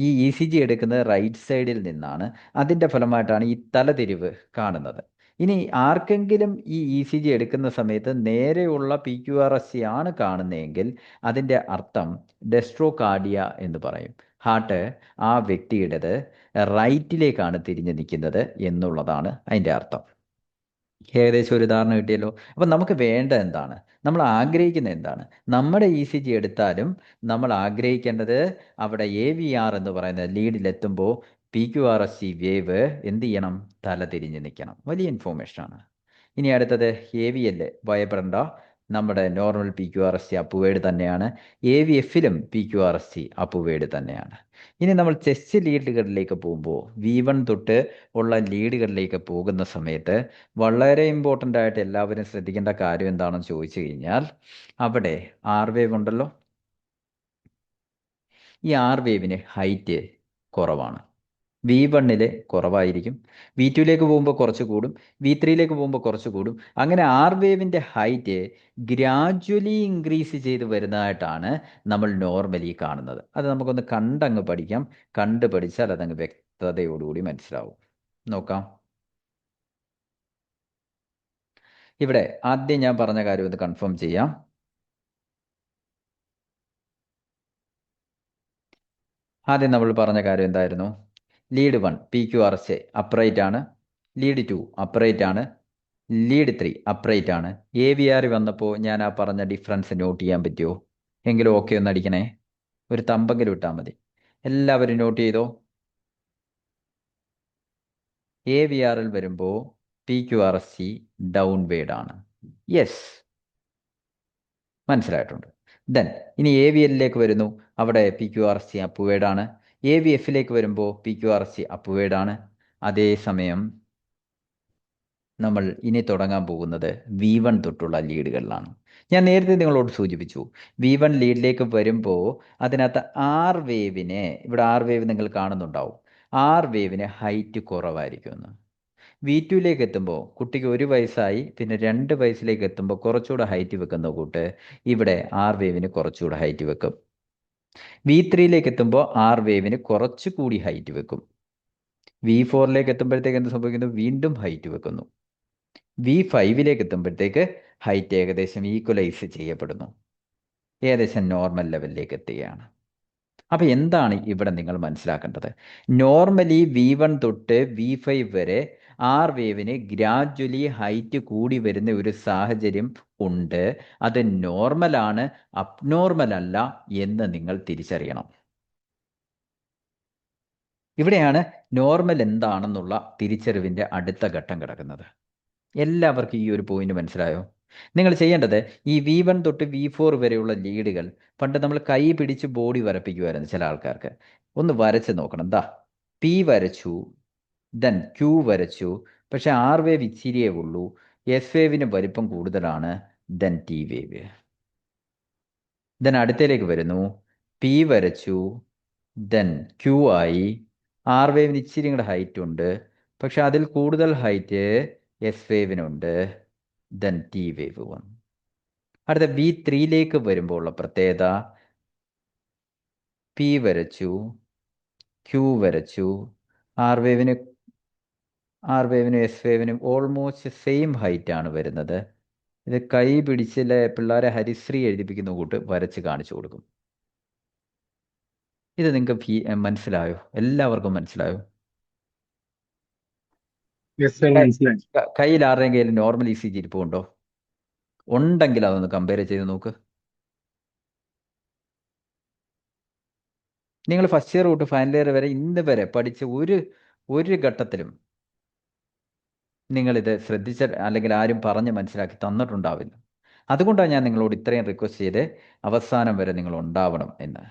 ഈ ഇ സി ജി എടുക്കുന്നത് റൈറ്റ് സൈഡിൽ നിന്നാണ്. അതിൻ്റെ ഫലമായിട്ടാണ് ഈ തലതിരിവ് കാണുന്നത്. ഇനി ആർക്കെങ്കിലും ഈ ഇ സി ജി എടുക്കുന്ന സമയത്ത് നേരെയുള്ള P Q R S C ആണ് കാണുന്നതെങ്കിൽ അതിൻ്റെ അർത്ഥം ഡെസ്ട്രോകാർഡിയ എന്ന് പറയും. ഹാർട്ട് ആ വ്യക്തിയുടേത് റൈറ്റിലേക്കാണ് തിരിഞ്ഞു നിൽക്കുന്നത് എന്നുള്ളതാണ് അതിൻ്റെ അർത്ഥം. ഏകദേശം ഒരു ഉദാഹരണം കിട്ടിയല്ലോ. അപ്പം നമുക്ക് വേണ്ട എന്താണ്, നമ്മൾ ആഗ്രഹിക്കുന്നത് എന്താണ്? നമ്മുടെ ഇ സി ജി എടുത്താലും നമ്മൾ ആഗ്രഹിക്കേണ്ടത് അവിടെ എ വി ആർ എന്ന് പറയുന്ന ലീഡിലെത്തുമ്പോൾ P Q R S C wave എന്ത് ചെയ്യണം? തല തിരിഞ്ഞ് നിൽക്കണം. വലിയ ഇൻഫോർമേഷനാണ്. ഇനി അടുത്തത് എ വി എൽ. ഭയപ്പെടേണ്ട, നമ്മുടെ normal P Q R S C upward തന്നെയാണ്. എ വി എഫിലും P Q R S C upward തന്നെയാണ്. ഇനി നമ്മൾ ചെസ്റ്റ് ലീഡുകളിലേക്ക് പോകുമ്പോൾ V1 തൊട്ട് ഉള്ള ലീഡുകളിലേക്ക് പോകുന്ന സമയത്ത് വളരെ ഇമ്പോർട്ടൻ്റ് ആയിട്ട് എല്ലാവരും ശ്രദ്ധിക്കേണ്ട കാര്യം എന്താണെന്ന് ചോദിച്ചു കഴിഞ്ഞാൽ അവിടെ ആർ വേവ് ഉണ്ടല്ലോ. ഈ ആർ വേവിന് ഹൈറ്റ് കുറവാണ്. V1 കുറവായിരിക്കും, V2 പോകുമ്പോൾ കുറച്ച് കൂടും, V3 പോകുമ്പോൾ കുറച്ച് കൂടും. അങ്ങനെ ആർ വേവിൻ്റെ ഹൈറ്റ് ഗ്രാജ്വലി ഇൻക്രീസ് ചെയ്ത് വരുന്നതായിട്ടാണ് നമ്മൾ നോർമലി കാണുന്നത്. അത് നമുക്കൊന്ന് കണ്ടങ്ങ് പഠിക്കാം. കണ്ട് പഠിച്ചാൽ അതങ്ങ് വ്യക്തതയോടുകൂടി മനസ്സിലാവും. നോക്കാം. ഇവിടെ ആദ്യം ഞാൻ പറഞ്ഞ കാര്യം ഒന്ന് കൺഫേം ചെയ്യാം. ആദ്യം നമ്മൾ പറഞ്ഞ കാര്യം എന്തായിരുന്നു? Lead 1 P Q R S a upright ആണ്, ലീഡ് 2 അപ്രൈറ്റ് ആണ്, ലീഡ് 3 അപ്രൈറ്റ് ആണ്. എ വി ആർ വന്നപ്പോൾ ഞാൻ ആ പറഞ്ഞ ഡിഫറൻസ് നോട്ട് ചെയ്യാൻ പറ്റുമോ? എങ്കിലും ഓക്കെ ഒന്ന് അടിക്കണേ, ഒരു തമ്പെങ്കിലും ഇട്ടാൽ മതി. എല്ലാവരും നോട്ട് ചെയ്തോ? എ വി ആറിൽ വരുമ്പോൾ P Q R S C downward ആണ്. യെസ്, മനസ്സിലായിട്ടുണ്ട്. ദെൻ ഇനി എ വി എല്ലിലേക്ക് വരുന്നു. അവിടെ P Q R S C upward ആണ്. എ വി എഫിലേക്ക് വരുമ്പോൾ P Q R S C upward ആണ്. അതേസമയം നമ്മൾ ഇനി തുടങ്ങാൻ പോകുന്നത് V1 തൊട്ടുള്ള ലീഡുകളിലാണ്. ഞാൻ നേരത്തെ നിങ്ങളോട് സൂചിപ്പിച്ചു, V1 ലീഡിലേക്ക് വരുമ്പോൾ അതിനകത്ത് ആർ വേവിനെ, ഇവിടെ ആർ വേവ് നിങ്ങൾ കാണുന്നുണ്ടാവും, ആർ വേവിന് ഹൈറ്റ് കുറവായിരിക്കുമെന്ന്. V2 എത്തുമ്പോൾ കുട്ടിക്ക് 1 വയസ്സായി, പിന്നെ 2 വയസ്സിലേക്ക് എത്തുമ്പോൾ കുറച്ചുകൂടെ ഹൈറ്റ് വെക്കുന്ന കൂട്ട് ഇവിടെ ആർ വേവിന് കുറച്ചുകൂടെ ഹൈറ്റ് വെക്കും. V3 എത്തുമ്പോൾ ആർ വേവിന് കുറച്ചുകൂടി ഹൈറ്റ് വെക്കും. V4 എത്തുമ്പോഴത്തേക്ക് എന്ത് സംഭവിക്കുന്നു? വീണ്ടും ഹൈറ്റ് വെക്കുന്നു. V5 എത്തുമ്പോഴത്തേക്ക് ഹൈറ്റ് ഏകദേശം ഈക്വലൈസ് ചെയ്യപ്പെടുന്നു, ഏകദേശം നോർമൽ ലെവലിലേക്ക് എത്തുകയാണ്. അപ്പം എന്താണ് ഇവിടെ നിങ്ങൾ മനസ്സിലാക്കേണ്ടത്? നോർമലി V1 തൊട്ട് V5 വരെ ആർ വേവിന് ഗ്രാജ്വലി ഹൈറ്റ് കൂടി വരുന്ന ഒരു സാഹചര്യം ഉണ്ട്. അത് നോർമലാണ്, അബ്നോർമൽ അല്ല എന്ന് നിങ്ങൾ തിരിച്ചറിയണം. ഇവിടെയാണ് നോർമൽ എന്താണെന്നുള്ള തിരിച്ചറിവിൻ്റെ അടുത്ത ഘട്ടം കിടക്കുന്നത്. എല്ലാവർക്കും ഈ ഒരു പോയിന്റ് മനസ്സിലായോ? നിങ്ങൾ ചെയ്യേണ്ടത് ഈ V1 തൊട്ട് V4 വരെയുള്ള ലീഡുകൾ പണ്ട് നമ്മൾ കൈ പിടിച്ച് ബോഡി വരപ്പിക്കുമായിരുന്നു ചില ആൾക്കാർക്ക്. ഒന്ന് വരച്ച് നോക്കണം. ദാ P വരച്ചു, ദെൻ Q വരച്ചു, പക്ഷെ ആർ വേവ് ഇച്ചിരിയേ ഉള്ളൂ, എസ് വേവിന് വലിപ്പം കൂടുതലാണ്, ദെൻ T വേവ്. ദെൻ അടുത്തേക്ക് വരുന്നു, P വരച്ചു, ദെൻ Q ആയി, ആർ വേവിന് ഇച്ചിരി കൂടെ ഹൈറ്റ് ഉണ്ട്, പക്ഷെ അതിൽ കൂടുതൽ ഹൈറ്റ് എസ് വേവിനുണ്ട്, ദെൻ T വേവ് വന്നു. അടുത്ത V3 വരുമ്പോൾ ഉള്ള പ്രത്യേകത, P വരച്ചു, Q വരച്ചു, ആർ വേവിനും എസ് വേവിനും ഓൾമോസ്റ്റ് സെയിം ഹൈറ്റ് ആണ് വരുന്നത്. ഇത് കൈ പിടിച്ചിലെ പിള്ളേരെ ഹരിശ്രീ എഴുതിപ്പിക്കുന്ന കൂട്ട് വരച്ച് കാണിച്ചു കൊടുക്കും. ഇത് നിങ്ങൾക്ക് മനസ്സിലായോ? എല്ലാവർക്കും മനസ്സിലായോ? കയ്യിൽ ആരുടെയും കയ്യിൽ നോർമൽ ഇ സി ജി ഇരിപ്പുണ്ടോ? ഉണ്ടെങ്കിൽ അതൊന്ന് കമ്പയർ ചെയ്ത് നോക്ക്. നിങ്ങൾ ഫസ്റ്റ് ഇയർ തൊട്ട് ഫൈനൽ ഇയർ വരെ ഇന്ന് വരെ പഠിച്ച ഒരു ഘട്ടത്തിലും നിങ്ങളിത് ശ്രദ്ധിച്ച അല്ലെങ്കിൽ ആരും പറഞ്ഞ് മനസ്സിലാക്കി തന്നിട്ടുണ്ടാവില്ല. അതുകൊണ്ടാണ് ഞാൻ നിങ്ങളോട് ഇത്രയും റിക്വസ്റ്റ് ചെയ്ത് അവസാനം വരെ നിങ്ങൾ ഉണ്ടാവണം എന്ന്.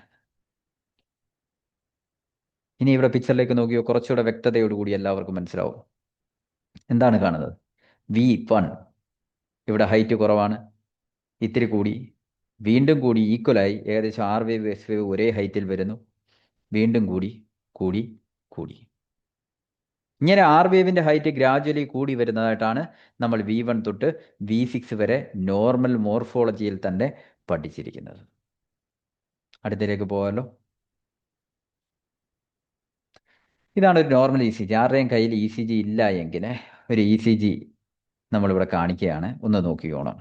ഇനി ഇവിടെ പിക്ചറിലേക്ക് നോക്കിയോ, കുറച്ചുകൂടെ വ്യക്തതയോടുകൂടി എല്ലാവർക്കും മനസ്സിലാവും. എന്താണ് കാണുന്നത്? V1 ഇവിടെ ഹൈറ്റ് കുറവാണ്, ഇത്തിരി കൂടി, വീണ്ടും കൂടി, ഈക്വലായി, ഏകദേശം ആർ വേവ് എസ് വേവ് ഒരേ ഹൈറ്റിൽ വരുന്നു, വീണ്ടും കൂടി കൂടി കൂടി. ഇങ്ങനെ ആർ വേവിൻ്റെ ഹൈറ്റ് ഗ്രാജ്വലി കൂടി വരുന്നതായിട്ടാണ് നമ്മൾ V1 തൊട്ട് V6 വരെ നോർമൽ മോർഫോളജിയിൽ തന്നെ പഠിച്ചിരിക്കുന്നത്. അടുത്തതിലേക്ക് പോകാമല്ലോ. ഇതാണ് ഒരു നോർമൽ ECG. ആരുടെയും കയ്യിൽ ECG ഇല്ല എങ്കിൽ ഒരു ECG നമ്മളിവിടെ കാണിക്കുകയാണ്, ഒന്ന് നോക്കിക്കോണം.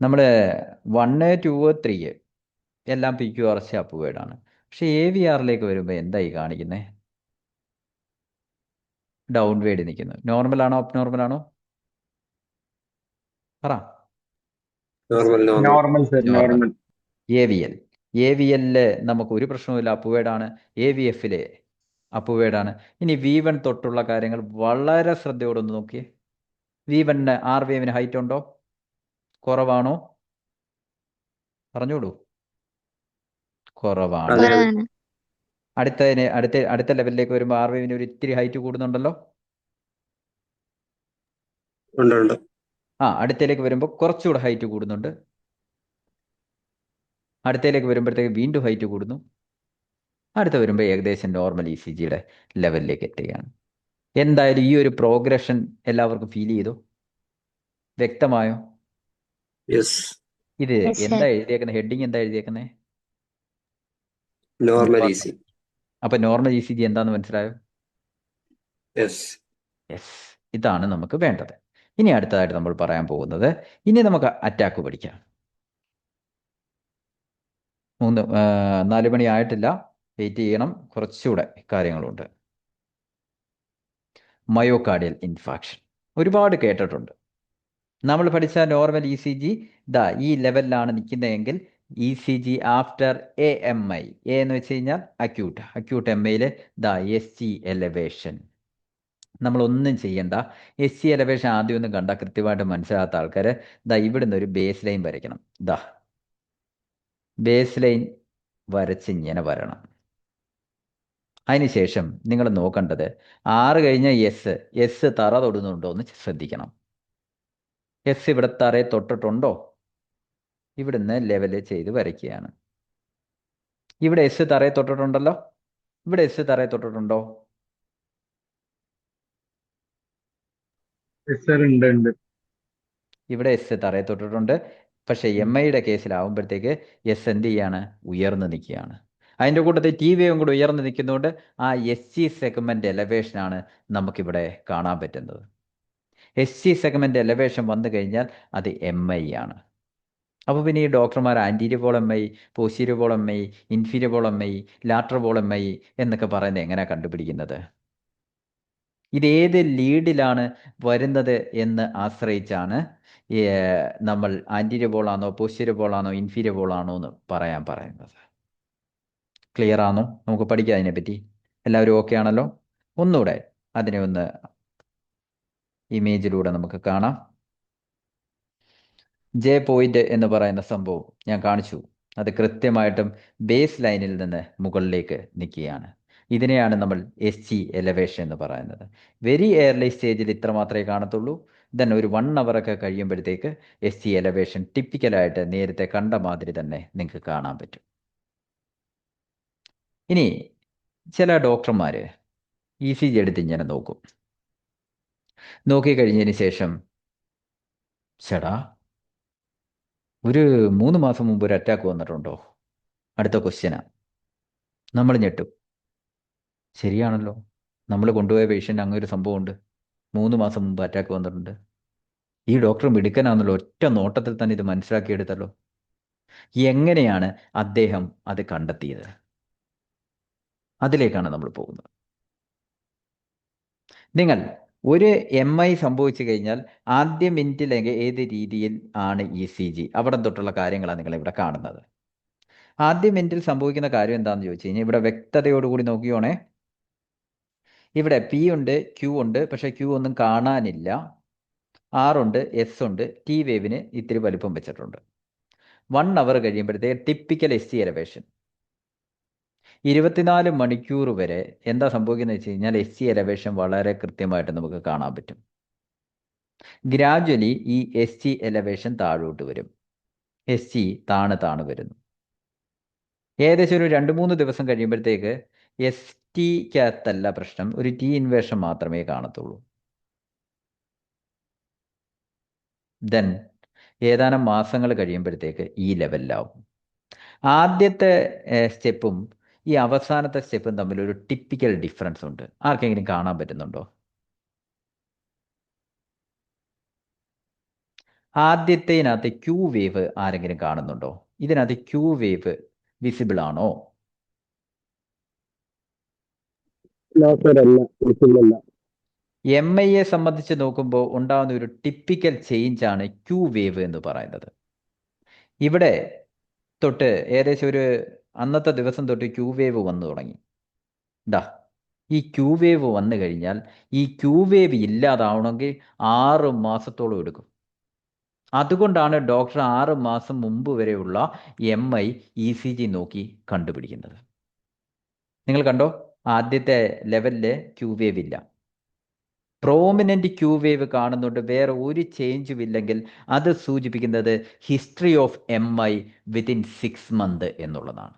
നമ്മൾ 1, 2, 3 എല്ലാം PQRS അപ്വേഡാണ്. പക്ഷേ AVRലേക്ക് വരുമ്പോൾ എന്തായി കാണിക്കുന്നത്? ഡൗൺവേഡ് നിൽക്കുന്നു. നോർമലാണോ അബ്നോർമലാണോ? പറ. Normal sir, normal. Normal. AVL നമുക്ക് ഒരു പ്രശ്നവുമില്ല, അപ്വേഡാണ്. AVFലെ അപ്വേഡാണ്. ഇനി V1 തൊട്ടുള്ള കാര്യങ്ങൾ വളരെ ശ്രദ്ധയോടെ ഒന്ന് നോക്കിയേ. V1 ആർ വേവിന് ഹൈറ്റ് ഉണ്ടോ? കുറവാണോ? പറഞ്ഞോളൂ. കുറവാണ്. അടുത്ത ലെവലിലേക്ക് വരുമ്പോൾ ആർ വേവിന് ഒരു ഇത്തിരി ഹൈറ്റ് കൂടുന്നുണ്ടല്ലോ. അടുത്തയിലേക്ക് വരുമ്പോൾ കുറച്ചുകൂടെ ഹൈറ്റ് കൂടുന്നുണ്ട്. അടുത്തയിലേക്ക് വരുമ്പോഴത്തേക്ക് വീണ്ടും ഹൈറ്റ് കൂടുന്നു. അടുത്ത വരുമ്പോൾ ഏകദേശം നോർമൽ ECGയുടെ ലെവലിലേക്ക് എത്തുകയാണ്. എന്തായാലും ഈ ഒരു പ്രോഗ്രഷൻ എല്ലാവർക്കും ഫീൽ ചെയ്തോ? വ്യക്തമായോ? ഇത് എന്താ എഴുതിയേക്കുന്നത്? ഹെഡിങ് എന്താ എഴുതിയേക്കുന്നത്? Normal ECG. അപ്പൊ നോർമൽ ECG എന്താന്ന് മനസ്സിലായോ? യെസ്. ഇതാണ് നമുക്ക് വേണ്ടത്. ഇനി അടുത്തതായിട്ട് നമ്മൾ പറയാൻ പോകുന്നത്, ഇനി നമുക്ക് അറ്റാക്ക് പഠിക്കാം. 4 മണി ആയിട്ടില്ല, വെയിറ്റ് ചെയ്യണം, കുറച്ചുകൂടെ കാര്യങ്ങളുണ്ട്. മയോകാർഡിയൽ ഇൻഫാക്ഷൻ ഒരുപാട് കേട്ടിട്ടുണ്ട്. നമ്മൾ പഠിച്ച നോർമൽ ECG ഈ ലെവലിലാണ് നിൽക്കുന്നതെങ്കിൽ ECG ആഫ്റ്റർ AMI. എന്ന് വെച്ച് കഴിഞ്ഞാൽ അക്യൂട്ട് MIയിൽ SG എലവേഷൻ. നമ്മളൊന്നും ചെയ്യണ്ട. SG എലവേഷൻ ആദ്യം ഒന്നും കണ്ടാൽ കൃത്യമായിട്ട് മനസ്സിലാത്ത ആൾക്കാർ ഇവിടുന്ന് ഒരു ബേസ് ലൈൻ വരയ്ക്കണം. ബേസ് ലൈൻ വരച്ച് ഇങ്ങനെ വരണം. അതിനുശേഷം നിങ്ങൾ നോക്കേണ്ടത് 6 കഴിഞ്ഞ എസ് തറ തൊടുന്നുണ്ടോ എന്ന് ശ്രദ്ധിക്കണം. എസ് ഇവിടെ തറയെ തൊട്ടിട്ടുണ്ടോ? ഇവിടുന്ന് ലെവല് ചെയ്ത് വരയ്ക്കുകയാണ്. ഇവിടെ എസ് തറയെ തൊട്ടിട്ടുണ്ടല്ലോ. ഇവിടെ എസ് തറയെ തൊട്ടിട്ടുണ്ടോ? ഇവിടെ എസ് തറയെ തൊട്ടിട്ടുണ്ട്. പക്ഷേ MIയുടെ കേസിലാവുമ്പോഴത്തേക്ക് എസ് എന്ത് ചെയ്യാണ്? ഉയർന്നു നിൽക്കുകയാണ്. അതിൻ്റെ കൂട്ടത്തിൽ ടി വേവും കൂടെ ഉയർന്നു നിൽക്കുന്നതുകൊണ്ട് ആ SG സെഗ്മെന്റ് എലവേഷനാണ് നമുക്കിവിടെ കാണാൻ പറ്റുന്നത്. SG സെഗ്മെന്റ് എലവേഷൻ വന്നു കഴിഞ്ഞാൽ അത് MI ആണ്. അപ്പോൾ പിന്നെ ഈ ഡോക്ടർമാർ anterior wall MI, posterior wall MI, inferior wall MI, lateral wall MI എന്നൊക്കെ പറയുന്നത് എങ്ങനെയാണ് കണ്ടുപിടിക്കുന്നത്? ഇതേത് ലീഡിലാണ് വരുന്നത് എന്ന് ആശ്രയിച്ചാണ് നമ്മൾ ആൻറ്റീരിയർ വോൾ ആണോ, പോസ്റ്റീരിയർ വോൾ ആണോ, ഇൻഫീരിയർ വോൾ ആണോ എന്ന് പറയുന്നത്. ക്ലിയർ ആണോ? നമുക്ക് പഠിക്കാം അതിനെപ്പറ്റി. എല്ലാവരും ഓക്കെ ആണല്ലോ? ഒന്നുകൂടെ അതിനെ ഒന്ന് ഇമേജിലൂടെ നമുക്ക് കാണാം. പോയിന്റ് എന്ന് പറയുന്ന സംഭവം ഞാൻ കാണിച്ചു. അത് കൃത്യമായിട്ടും ബേസ് ലൈനിൽ നിന്ന് മുകളിലേക്ക് നിൽക്കുകയാണ്. ഇതിനെയാണ് നമ്മൾ SG എലവേഷൻ എന്ന് പറയുന്നത്. വെരി എയർലി സ്റ്റേജിൽ ഇത്ര മാത്രമേ കാണത്തുള്ളൂ. ദെൻ ഒരു 1 hour ഒക്കെ കഴിയുമ്പോഴത്തേക്ക് SG എലവേഷൻ ടിപ്പിക്കലായിട്ട് നേരത്തെ കണ്ട മാതിരി തന്നെ നിങ്ങൾക്ക് കാണാൻ പറ്റും. ഇനി ചില ഡോക്ടർമാർ ECG എടുത്ത് ഇങ്ങനെ നോക്കും. നോക്കിക്കഴിഞ്ഞതിന് ശേഷം ചേടാ ഒരു 3 മാസം മുമ്പ് ഒരു അറ്റാക്ക് വന്നിട്ടുണ്ടോ? അടുത്ത ക്വസ്റ്റ്യനാ. നമ്മൾ ഞെട്ടും. ശരിയാണല്ലോ, നമ്മൾ കൊണ്ടുപോയ പേഷ്യൻ്റ് അങ്ങനെ ഒരു സംഭവമുണ്ട്, 3 മാസം മുമ്പ് അറ്റാക്ക് വന്നിട്ടുണ്ട്. ഈ ഡോക്ടർ മിടുക്കനാണല്ലോ, ഒറ്റ നോട്ടത്തിൽ തന്നെ ഇത് മനസ്സിലാക്കിയെടുത്തല്ലോ. എങ്ങനെയാണ് അദ്ദേഹം അത് കണ്ടെത്തിയത്? അതിലേക്കാണ് നമ്മൾ പോകുന്നത്. നിങ്ങൾ ഒരു MI സംഭവിച്ചു കഴിഞ്ഞാൽ ആദ്യ മിനിറ്റിലേക്ക് ഏത് രീതിയിൽ ആണ് ECG, അവിടെ തൊട്ടുള്ള കാര്യങ്ങളാണ് നിങ്ങൾ ഇവിടെ കാണുന്നത്. ആദ്യ മിനിറ്റിൽ സംഭവിക്കുന്ന കാര്യം എന്താണെന്ന് ചോദിച്ചു കഴിഞ്ഞാൽ ഇവിടെ വ്യക്തതയോടുകൂടി നോക്കിയോണേ. ഇവിടെ P ഉണ്ട്, Q ഉണ്ട്, പക്ഷേ Q ഒന്നും കാണാനില്ല. R ഉണ്ട്, S ഉണ്ട്, T വേവിന് ഇത്തിരി വലിപ്പം വെച്ചിട്ടുണ്ട്. 1 hour കഴിയുമ്പോഴത്തേക്ക് ടിപ്പിക്കൽ SG എലവേഷൻ. 24 മണിക്കൂർ വരെ എന്താ സംഭവിക്കുന്നത് വെച്ച് കഴിഞ്ഞാൽ SG എലവേഷൻ വളരെ കൃത്യമായിട്ട് നമുക്ക് കാണാൻ പറ്റും. ഗ്രാജ്വലി ഈ SG എലവേഷൻ താഴോട്ട് വരും. SG താണ് വരുന്നു. ഏകദേശം ഒരു 2-3 ദിവസം കഴിയുമ്പോഴത്തേക്ക് ടിക്കകത്തല്ല പ്രശ്നം, ഒരു ടി ഇൻവേർഷൻ മാത്രമേ കാണത്തുള്ളൂ. ദെൻ ഏതാനും മാസങ്ങൾ കഴിയുമ്പോഴത്തേക്ക് ഈ ലെവലിലാവും. ആദ്യത്തെ സ്റ്റെപ്പും ഈ അവസാനത്തെ സ്റ്റെപ്പും തമ്മിൽ ഒരു ടിപ്പിക്കൽ ഡിഫറൻസ് ഉണ്ട്. ആർക്കെങ്കിലും കാണാൻ പറ്റുന്നുണ്ടോ? ആദ്യത്തേനകത്ത് ക്യൂ വേവ് ആരെങ്കിലും കാണുന്നുണ്ടോ? ഇതിനകത്ത് ക്യൂ വേവ് വിസിബിൾ ആണോ? MIയെ സംബന്ധിച്ച് നോക്കുമ്പോൾ ഉണ്ടാകുന്ന ഒരു ടിപ്പിക്കൽ ചേഞ്ച് ആണ് ക്യൂ വേവ് എന്ന് പറയുന്നത്. ഇവിടെ തൊട്ട് ഏകദേശം ഒരു അന്നത്തെ ദിവസം തൊട്ട് ക്യൂ വേവ് വന്നു തുടങ്ങി. ദാ ഈ ക്യൂ വേവ് വന്നു കഴിഞ്ഞാൽ ഈ ക്യൂ വേവ് ഇല്ലാതാവണമെങ്കിൽ 6 മാസത്തോളം എടുക്കും. അതുകൊണ്ടാണ് ഡോക്ടർ 6 മാസം മുമ്പ് വരെയുള്ള MI ECG നോക്കി കണ്ടുപിടിക്കുന്നത്. നിങ്ങൾ കണ്ടോ, ആദ്യത്തെ ലെവലില് ക്യൂ വേവ് ഇല്ല. പ്രോമിനന്റ് ക്യൂ വേവ് കാണുന്നുണ്ട്, വേറെ ഒരു ചേഞ്ചും ഇല്ലെങ്കിൽ അത് സൂചിപ്പിക്കുന്നത് history of MI within 6 month എന്നുള്ളതാണ്.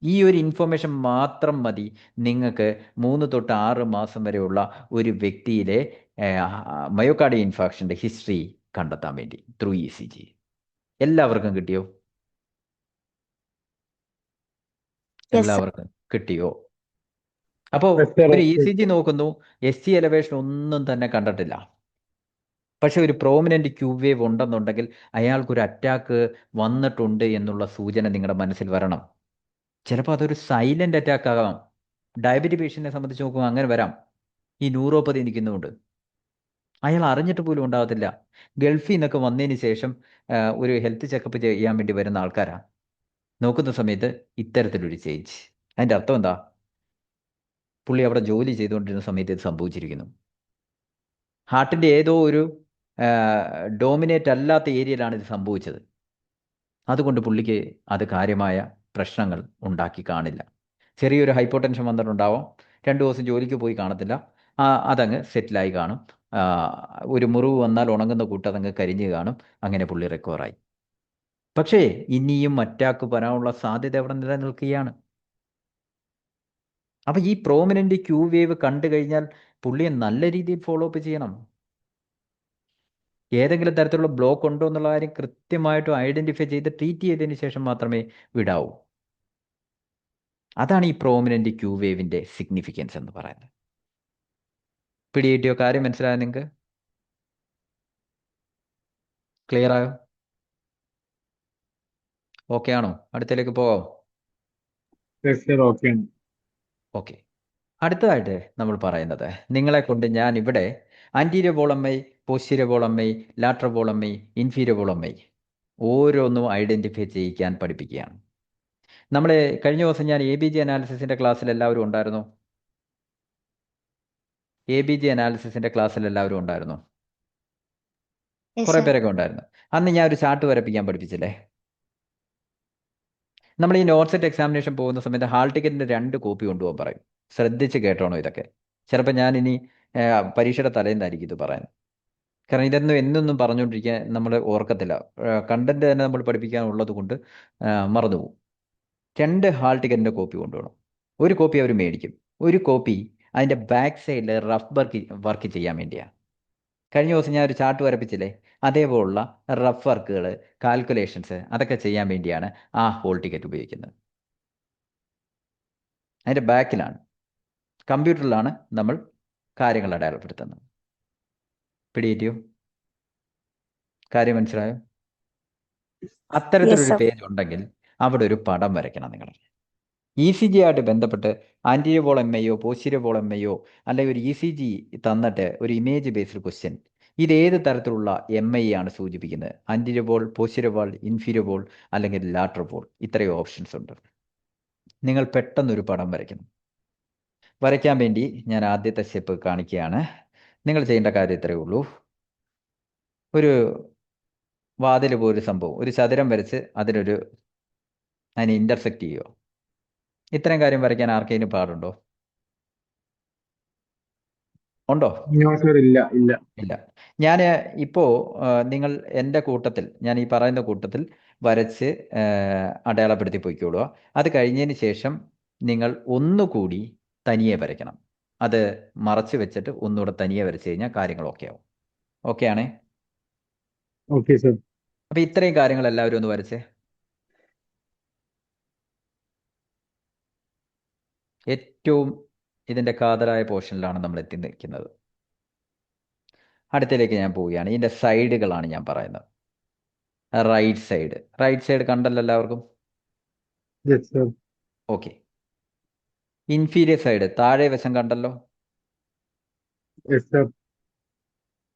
ഈ ഒരു ഇൻഫർമേഷൻ മാത്രം മതി നിങ്ങൾക്ക് 3 തൊട്ട് 6 മാസം വരെയുള്ള ഒരു വ്യക്തിയിലെ മയോകാർഡിയൽ ഇൻഫാക്ഷൻ്റെ ഹിസ്റ്ററി കണ്ടെത്താൻ വേണ്ടി ത്രൂ ECG. എല്ലാവർക്കും കിട്ടിയോ? എല്ലാവർക്കും കിട്ടിയോ? അപ്പോൾ ഒരു ECG നോക്കുന്നു, ST എലവേഷൻ ഒന്നും തന്നെ കണ്ടിട്ടില്ല. പക്ഷെ ഒരു പ്രോമിനന്റ് ക്യൂ വേവ് ഉണ്ടെന്നുണ്ടെങ്കിൽ അയാൾക്കൊരു അറ്റാക്ക് വന്നിട്ടുണ്ട് എന്നുള്ള സൂചന നിങ്ങളുടെ മനസ്സിൽ വരണം. ചിലപ്പോൾ അതൊരു സൈലന്റ് അറ്റാക്ക് ആകാം. ഡയബറ്റിക് പേഷ്യൻറ്റിനെ സംബന്ധിച്ച് നോക്കുമ്പോൾ അങ്ങനെ വരാം. ഈ ന്യൂറോപ്പതി നിൽക്കുന്നുണ്ട്, അയാൾ അറിഞ്ഞിട്ട് പോലും ഉണ്ടാകത്തില്ല. ഗൾഫിൽ നിന്നൊക്കെ വന്നതിന് ശേഷം ഒരു ഹെൽത്ത് ചെക്കപ്പ് ചെയ്യാൻ വേണ്ടി വരുന്ന ആൾക്കാരാണ്. നോക്കുന്ന സമയത്ത് ഇത്തരത്തിലൊരു ചേഞ്ച്. അതിൻ്റെ അർത്ഥം എന്താ? പുള്ളി അവിടെ ജോലി ചെയ്തുകൊണ്ടിരുന്ന സമയത്ത് ഇത് സംഭവിച്ചിരിക്കുന്നു. ഹാർട്ടിൻ്റെ ഏതോ ഒരു ഡോമിനേറ്റ് അല്ലാത്ത ഏരിയയിലാണ് ഇത് സംഭവിച്ചത്. അതുകൊണ്ട് പുള്ളിക്ക് അത് കാര്യമായ പ്രശ്നങ്ങൾ ഉണ്ടാക്കി കാണില്ല. ചെറിയൊരു ഹൈപ്പോടെൻഷൻ വന്നിട്ടുണ്ടാവാം, 2 ദിവസം ജോലിക്ക് പോയി കാണത്തില്ല, അതങ്ങ് സെറ്റിലായി കാണും. ഒരു മുറിവ് വന്നാൽ ഉണങ്ങുന്ന കൂട്ട് അതങ്ങ് കരിഞ്ഞ് കാണും, അങ്ങനെ പുള്ളി റിക്കവറായി. പക്ഷേ ഇനിയും അറ്റാക്ക് വരാനുള്ള സാധ്യത അവിടെ നിലനിൽക്കുകയാണ്. അപ്പം ഈ പ്രോമിനന്റ് ക്യൂ വേവ് കണ്ടു കഴിഞ്ഞാൽ പുള്ളിയെ നല്ല രീതിയിൽ ഫോളോ അപ്പ് ചെയ്യണം. ഏതെങ്കിലും തരത്തിലുള്ള ബ്ലോക്ക് ഉണ്ടോ എന്നുള്ള കാര്യം കൃത്യമായിട്ടും ഐഡന്റിഫൈ ചെയ്ത് ട്രീറ്റ് ചെയ്തതിന് ശേഷം മാത്രമേ വിടാവൂ. അതാണ് ഈ പ്രോമിനന്റ് ക്യൂ വേവിന്റെ സിഗ്നിഫിക്കൻസ് എന്ന് പറയുന്നത്. പിടികിട്ടിയോ? കാര്യം മനസ്സിലായോ നിങ്ങൾക്ക്? ക്ലിയർ ആയോ? ഓക്കെ ആണോ? അടുത്തേക്ക് പോകാം. ഓക്കെ. അടുത്തതായിട്ട് നമ്മൾ പറയുന്നത്, നിങ്ങളെ കൊണ്ട് ഞാൻ ഇവിടെ anterior wall MI, posterior wall MI, lateral wall MI, inferior wall MI ഓരോന്നും ഐഡന്റിഫൈ ചെയ്യിക്കാൻ പഠിപ്പിക്കുകയാണ്. നമ്മൾ കഴിഞ്ഞ ദിവസം ഞാൻ ABG അനാലിസിസിന്റെ ക്ലാസ്സിൽ എല്ലാവരും ഉണ്ടായിരുന്നു? ABG അനാലിസിസിന്റെ ക്ലാസ്സിൽ എല്ലാവരും ഉണ്ടായിരുന്നു? കുറെ പേരൊക്കെ ഉണ്ടായിരുന്നു. അന്ന് ഞാൻ ഒരു ചാർട്ട് വരപ്പിക്കാൻ പഠിപ്പിച്ചില്ലേ? നമ്മൾ ഈ നോട്ട്സെറ്റ് എക്സാമിനേഷൻ പോകുന്ന സമയത്ത് ഹാൾ ടിക്കറ്റിന്റെ 2 കോപ്പി കൊണ്ടുപോകാൻ പറയും. ശ്രദ്ധിച്ച് കേട്ടോണോ ഇതൊക്കെ? ചിലപ്പോൾ ഞാൻ ഇനി പരീക്ഷയുടെ തലേന്നായിരിക്കും ഇത് പറയാൻ. കാരണം ഇതൊന്നും എന്നൊന്നും പറഞ്ഞുകൊണ്ടിരിക്കാൻ നമ്മൾ ഓർക്കത്തില്ല. കണ്ടന്റ് തന്നെ നമ്മൾ പഠിപ്പിക്കാനുള്ളത് കൊണ്ട് മറന്നുപോകും. 2 ഹാൾ ടിക്കറ്റിന്റെ കോപ്പി കൊണ്ടുപോകണം. ഒരു കോപ്പി അവർ മേടിക്കും, ഒരു കോപ്പി അതിൻ്റെ ബാക്ക് സൈഡിൽ റഫ് വർക്ക് ചെയ്യാൻ വേണ്ടിയാണ്. കഴിഞ്ഞ ദിവസം ഞാൻ ഒരു ചാർട്ട് വരപ്പിച്ചില്ലേ, അതേപോലുള്ള റഫ് വർക്കുകൾ, കാൽക്കുലേഷൻസ് അതൊക്കെ ചെയ്യാൻ വേണ്ടിയാണ് ആ ഹോൾ ടിക്കറ്റ് ഉപയോഗിക്കുന്നത്. അതിൻ്റെ ബാക്കിലാണ്, കമ്പ്യൂട്ടറിലാണ് നമ്മൾ കാര്യങ്ങൾ അടയാളപ്പെടുത്തുന്നത്. പിടികിട്ടിയോ? കാര്യം മനസ്സിലായോ? അത്തരത്തിലൊരു പേജ് ഉണ്ടെങ്കിൽ അവിടെ ഒരു പടം വരയ്ക്കണം നിങ്ങൾ. ECG ആയിട്ട് ബന്ധപ്പെട്ട് ആൻറ്റീരിയർ വോൾ MIയോ പോസ്റ്റീരിയർ വോൾ MIയോ അല്ലെങ്കിൽ ഒരു ECG തന്നിട്ട് ഒരു ഇമേജ് ബേസ്ഡ് ക്വസ്റ്റ്യൻ, ഇത് ഏത് തരത്തിലുള്ള MI ആണ് സൂചിപ്പിക്കുന്നത്? Anterior wall, posterior wall, inferior wall അല്ലെങ്കിൽ ലാറ്ററൽ വോൾ, ഇത്രയും ഓപ്ഷൻസ് ഉണ്ട്. നിങ്ങൾ പെട്ടെന്നൊരു പടം വരയ്ക്കണം. വരയ്ക്കാൻ വേണ്ടി ഞാൻ ആദ്യത്തെ സ്റ്റെപ്പ് കാണിക്കുകയാണ്. നിങ്ങൾ ചെയ്യേണ്ട കാര്യം ഇത്രയേ ഉള്ളൂ. ഒരു വാതിൽ പോലൊരു സംഭവം, ഒരു ചതുരം വരച്ച് അതിനെ ഇന്റർസെക്റ്റ് ചെയ്യുക. ഇത്രയും കാര്യം വരയ്ക്കാൻ ആർക്കെങ്കിലും പാടുണ്ടോ? ഉണ്ടോ? ഇല്ല. ഞാൻ ഇപ്പോൾ നിങ്ങൾ എൻ്റെ കൂട്ടത്തിൽ, ഞാൻ ഈ പറയുന്ന കൂട്ടത്തിൽ വരച്ച് അടയാളപ്പെടുത്തി പൊയ്ക്കോളുക. അത് കഴിഞ്ഞതിന് ശേഷം നിങ്ങൾ ഒന്നുകൂടി തനിയെ വരയ്ക്കണം. അത് മറച്ച് വെച്ചിട്ട് ഒന്നുകൂടെ തനിയെ വരച്ച് കഴിഞ്ഞാൽ കാര്യങ്ങൾ ഓക്കെ ആവും. ഓക്കെ ആണേ? Okay sir. അപ്പൊ ഇത്രയും കാര്യങ്ങൾ എല്ലാവരും ഒന്ന് വരച്ചേ. ഏറ്റവും ഇതിന്റെ കാതലായ പോർഷനിലാണ് നമ്മൾ എത്തി നിൽക്കുന്നത്. അടുത്തതിലേക്ക് ഞാൻ പോവുകയാണ്. ഇതിന്റെ സൈഡുകളാണ് ഞാൻ പറയുന്നത്. റൈറ്റ് സൈഡ് കണ്ടല്ലോ എല്ലാവർക്കും? Yes sir. Okay. Inferior side താഴെ വശം കണ്ടല്ലോ? Yes sir.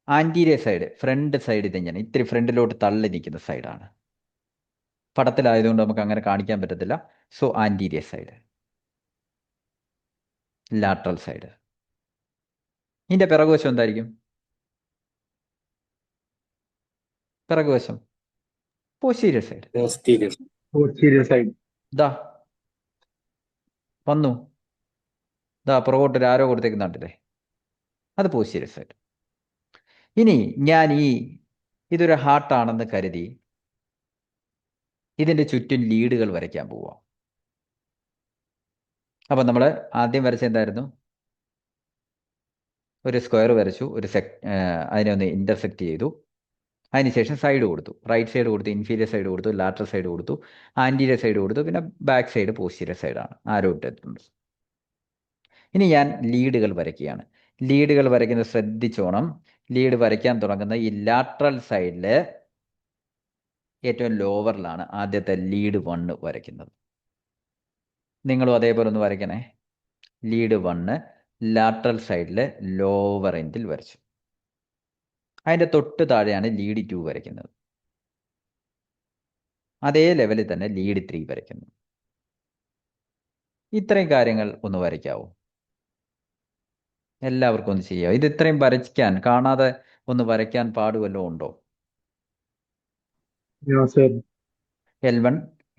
Anterior side front side ഇതെങ്ങനെ ഇത്തിരി ഫ്രണ്ടിലോട്ട് തള്ളി നിൽക്കുന്ന സൈഡാണ്. പടത്തിലായതുകൊണ്ട് നമുക്ക് അങ്ങനെ കാണിക്കാൻ പറ്റത്തില്ല. So anterior side. Lateral side. ഇതിന്റെ പിറകുവശം എന്തായിരിക്കും? പിറകുവശം posterior side. Posterior. Posterior side. ദാ വന്നു, ദാ പുറകോട്ട് ഒരു ആരോ കൊടുത്തേക്കുന്നുണ്ടല്ലേ, അത് പോസ്റ്റീരിയർ സൈഡ്. ഇനി ഞാൻ ഇതൊരു ഹാർട്ടാണെന്ന് കരുതി ഇതിന്റെ ചുറ്റും ലീഡുകൾ വരയ്ക്കാൻ പോവാം. അപ്പം നമ്മൾ ആദ്യം വരച്ച എന്തായിരുന്നു? ഒരു സ്ക്വയർ വരച്ചു, അതിനെ ഒന്ന് ഇന്റർസെക്റ്റ് ചെയ്തു, അതിനുശേഷം സൈഡ് കൊടുത്തു. റൈറ്റ് സൈഡ് കൊടുത്തു, ഇൻഫീരിയർ സൈഡ് കൊടുത്തു, ലാറ്ററൽ സൈഡ് കൊടുത്തു, ആന്റീരിയർ സൈഡ് കൊടുത്തു, പിന്നെ ബാക്ക് സൈഡ് പോസ്റ്റീരിയർ സൈഡാണ് ആരോ ഇട്ടിട്ടുണ്ട്. ഇനി ഞാൻ ലീഡുകൾ വരയ്ക്കുകയാണ്. ലീഡുകൾ വരയ്ക്കുന്നത് ശ്രദ്ധിച്ചോണം. ലീഡ് വരയ്ക്കാൻ തുടങ്ങുന്ന ഈ ലാറ്ററൽ സൈഡിൽ ഏറ്റവും ലോവറിലാണ് ആദ്യത്തെ ലീഡ് 1 വരയ്ക്കുന്നത്. നിങ്ങളും അതേപോലെ ഒന്ന് വരയ്ക്കണേ. ലീഡ് 1 ലാറ്ററൽ സൈഡിൽ ലോവർ എൻഡിൽ വരച്ചു. അതിൻ്റെ തൊട്ട് താഴെയാണ് ലീഡ് 2 വരയ്ക്കുന്നത്. അതേ ലെവലിൽ തന്നെ ലീഡ് 3 വരയ്ക്കുന്നു. ഇത്രയും കാര്യങ്ങൾ ഒന്ന് വരയ്ക്കാവോ? എല്ലാവർക്കും ഒന്ന് ചെയ്യാം. ഇത് ഇത്രയും വരയ്ക്കാൻ കാണാതെ ഒന്ന് വരയ്ക്കാൻ പാടുവല്ലോ ഉണ്ടോ? സർ. L1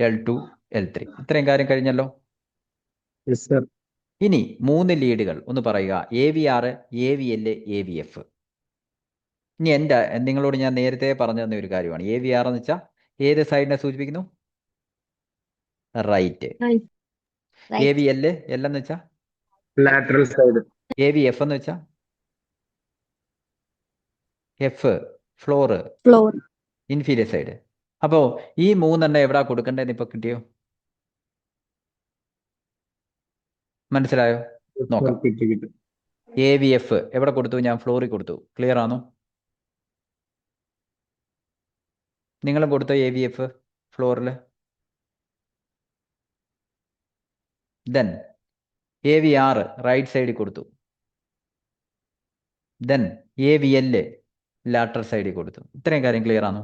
L2 L3 ഇത്രയും കാര്യം കഴിഞ്ഞല്ലോ. Yes sir. ഇനി 3 ലീഡുകൾ ഒന്ന് പറയുക. AVR, AVL, AVF. ഇനി നിങ്ങളോട് ഞാൻ നേരത്തെ പറഞ്ഞു തന്ന ഒരു കാര്യമാണ്. AVR എന്ന് വെച്ചാൽ ഏത് സൈഡിനെ സൂചിപ്പിക്കുന്നു? റൈറ്റ്. AVL എന്ന് വെച്ചാൽ ലാറ്ററൽ സൈഡ്. AVF എന്ന് വെച്ചാൽ എഫ് ഫ്ലോർ, ഇൻഫീരിയർ സൈഡ്. അപ്പോൾ ഈ 3 എവിടാ കൊടുക്കേണ്ടതെന്ന് ഇപ്പൊ കിട്ടിയോ? മനസ്സിലായോ? നോക്കാം. AVF എവിടെ കൊടുത്തു? ഞാൻ ഫ്ലോറിൽ കൊടുത്തു. ക്ലിയർ ആണോ? നിങ്ങളും കൊടുത്തോ AVF ഫ്ലോറിൽ? ദെൻ AVR റൈറ്റ് സൈഡിൽ കൊടുത്തു. ദെൻ AVL ലാറ്ററൽ സൈഡിൽ കൊടുത്തു. ഇത്രയും കാര്യം ക്ലിയർ ആണോ?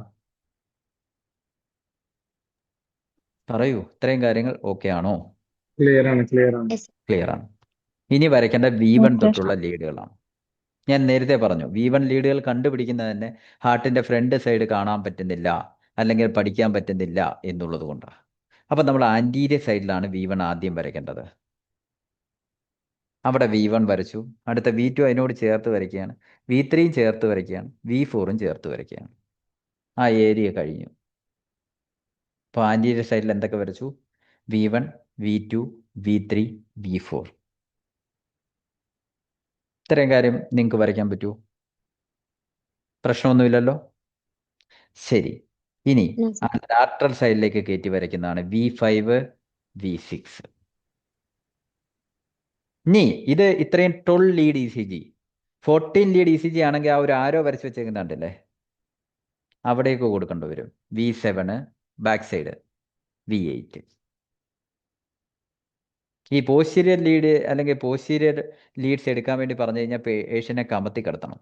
പറയൂ, ഇത്രയും കാര്യങ്ങൾ ഓക്കെ ആണോ? ക്ലിയർ ആണ്, ക്ലിയർ ആണ്. ക്ലിയർ ആണ്. ഇനി വരയ്ക്കേണ്ട V1 തൊട്ടുള്ള ലീഡുകളാണ്. ഞാൻ നേരത്തെ പറഞ്ഞു V1 ലീഡുകൾ കണ്ടുപിടിക്കുന്നത് തന്നെ ഹാർട്ടിന്റെ ഫ്രണ്ട് സൈഡ് കാണാൻ പറ്റുന്നില്ല അല്ലെങ്കിൽ പഠിക്കാൻ പറ്റുന്നില്ല എന്നുള്ളത് കൊണ്ടാണ്. അപ്പം നമ്മൾ ആന്റീരിയർ സൈഡിലാണ് V1 ആദ്യം വരയ്ക്കേണ്ടത്. അവിടെ V1 വരച്ചു. അടുത്ത V2 അതിനോട് ചേർത്ത് വരയ്ക്കുകയാണ്, V3യും ചേർത്ത് വരയ്ക്കുകയാണ്, V4ഉം ചേർത്ത് വരയ്ക്കുകയാണ്. ആ ഏരിയ കഴിഞ്ഞു. അപ്പോൾ ആന്റീരിയർ സൈഡിൽ എന്തൊക്കെ വരച്ചു? V1, V2, V3, V4. ഇത്രയും കാര്യം നിങ്ങൾക്ക് വരയ്ക്കാൻ പറ്റുമോ? പ്രശ്നമൊന്നുമില്ലല്ലോ. ശരി. ഇനി ആ ലാറ്ററൽ സൈഡിലേക്ക് കയറ്റി വരയ്ക്കുന്നതാണ് V5, V6. ഇനി ഇത് ഇത്രയും 12 ലീഡ് ECG, 14 ലീഡ് ECG ആണെങ്കിൽ ആ ഒരു ആരോ വരച്ച് വെച്ചേക്കുന്നുണ്ടല്ലേ, അവിടേക്ക് കൊടുക്കേണ്ടി വരും. V7 back side, V8. ഈ പോസ്റ്റീരിയർ ലീഡ് അല്ലെങ്കിൽ പോസ്റ്റീരിയർ ലീഡ്സ് എടുക്കാൻ വേണ്ടി പറഞ്ഞു കഴിഞ്ഞാൽ പേഷ്യനെ കമത്തി കിടത്തണം.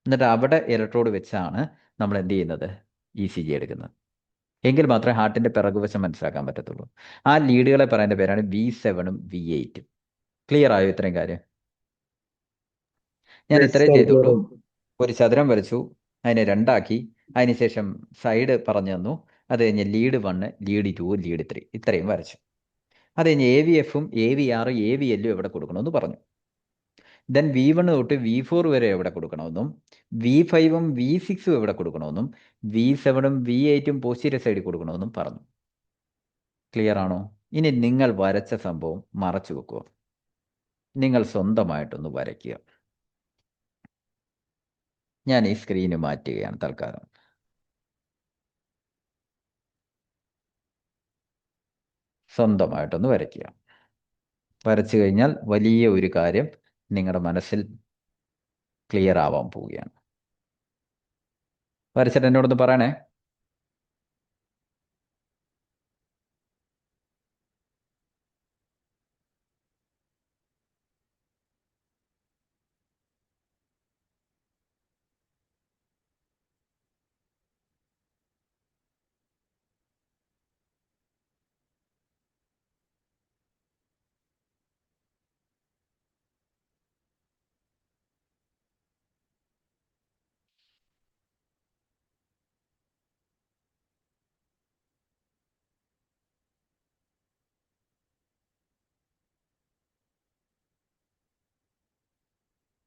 എന്നിട്ട് അവിടെ ഇലക്ട്രോഡ് വെച്ചാണ് നമ്മൾ എന്ത് ചെയ്യുന്നത്? ECG എടുക്കുന്നത്. എങ്കിൽ മാത്രമേ ഹാർട്ടിന്റെ പിറകുവശം മനസ്സിലാക്കാൻ പറ്റത്തുള്ളൂ. ആ ലീഡുകളെ പറയുന്ന പേരാണ് V7ഉം V8ഉം. ക്ലിയർ ആയോ ഇത്രയും കാര്യം? ഞാൻ ഇത്രയും ചെയ്തുള്ളൂ. ഒരു ചതുരം വരച്ചു, അതിനെ 2 ആക്കി, അതിനുശേഷം സൈഡ് പറഞ്ഞു തന്നു. അത് കഴിഞ്ഞ് ലീഡ് 1, ലീഡ് 2, ലീഡ് 3 ഇത്രയും വരച്ചു. അത് കഴിഞ്ഞ് AVFും AVRും AVLും എവിടെ കൊടുക്കണമെന്ന് പറഞ്ഞു. ദെൻ V1 തൊട്ട് V4 വരെ എവിടെ കൊടുക്കണമെന്നും V5ഉം V6ഉം എവിടെ കൊടുക്കണമെന്നും V7ഉം V8ഉം പോസ്റ്റീരിയർ സൈഡിൽ കൊടുക്കണമെന്നും പറഞ്ഞു. ക്ലിയർ ആണോ? ഇനി നിങ്ങൾ വരച്ച സംഭവം മറച്ചു വെക്കുക. നിങ്ങൾ സ്വന്തമായിട്ടൊന്ന് വരയ്ക്കുക. ഞാൻ ഈ സ്ക്രീന് മാറ്റുകയാണ് തൽക്കാലം. സ്വന്തമായിട്ടൊന്ന് വരയ്ക്കുക. വരച്ചു കഴിഞ്ഞാൽ വലിയ ഒരു കാര്യം നിങ്ങളുടെ മനസ്സിൽ ക്ലിയർ ആവാൻ പോവുകയാണ്. വരച്ചിട്ട് എന്നോടൊന്ന് പറയണേ.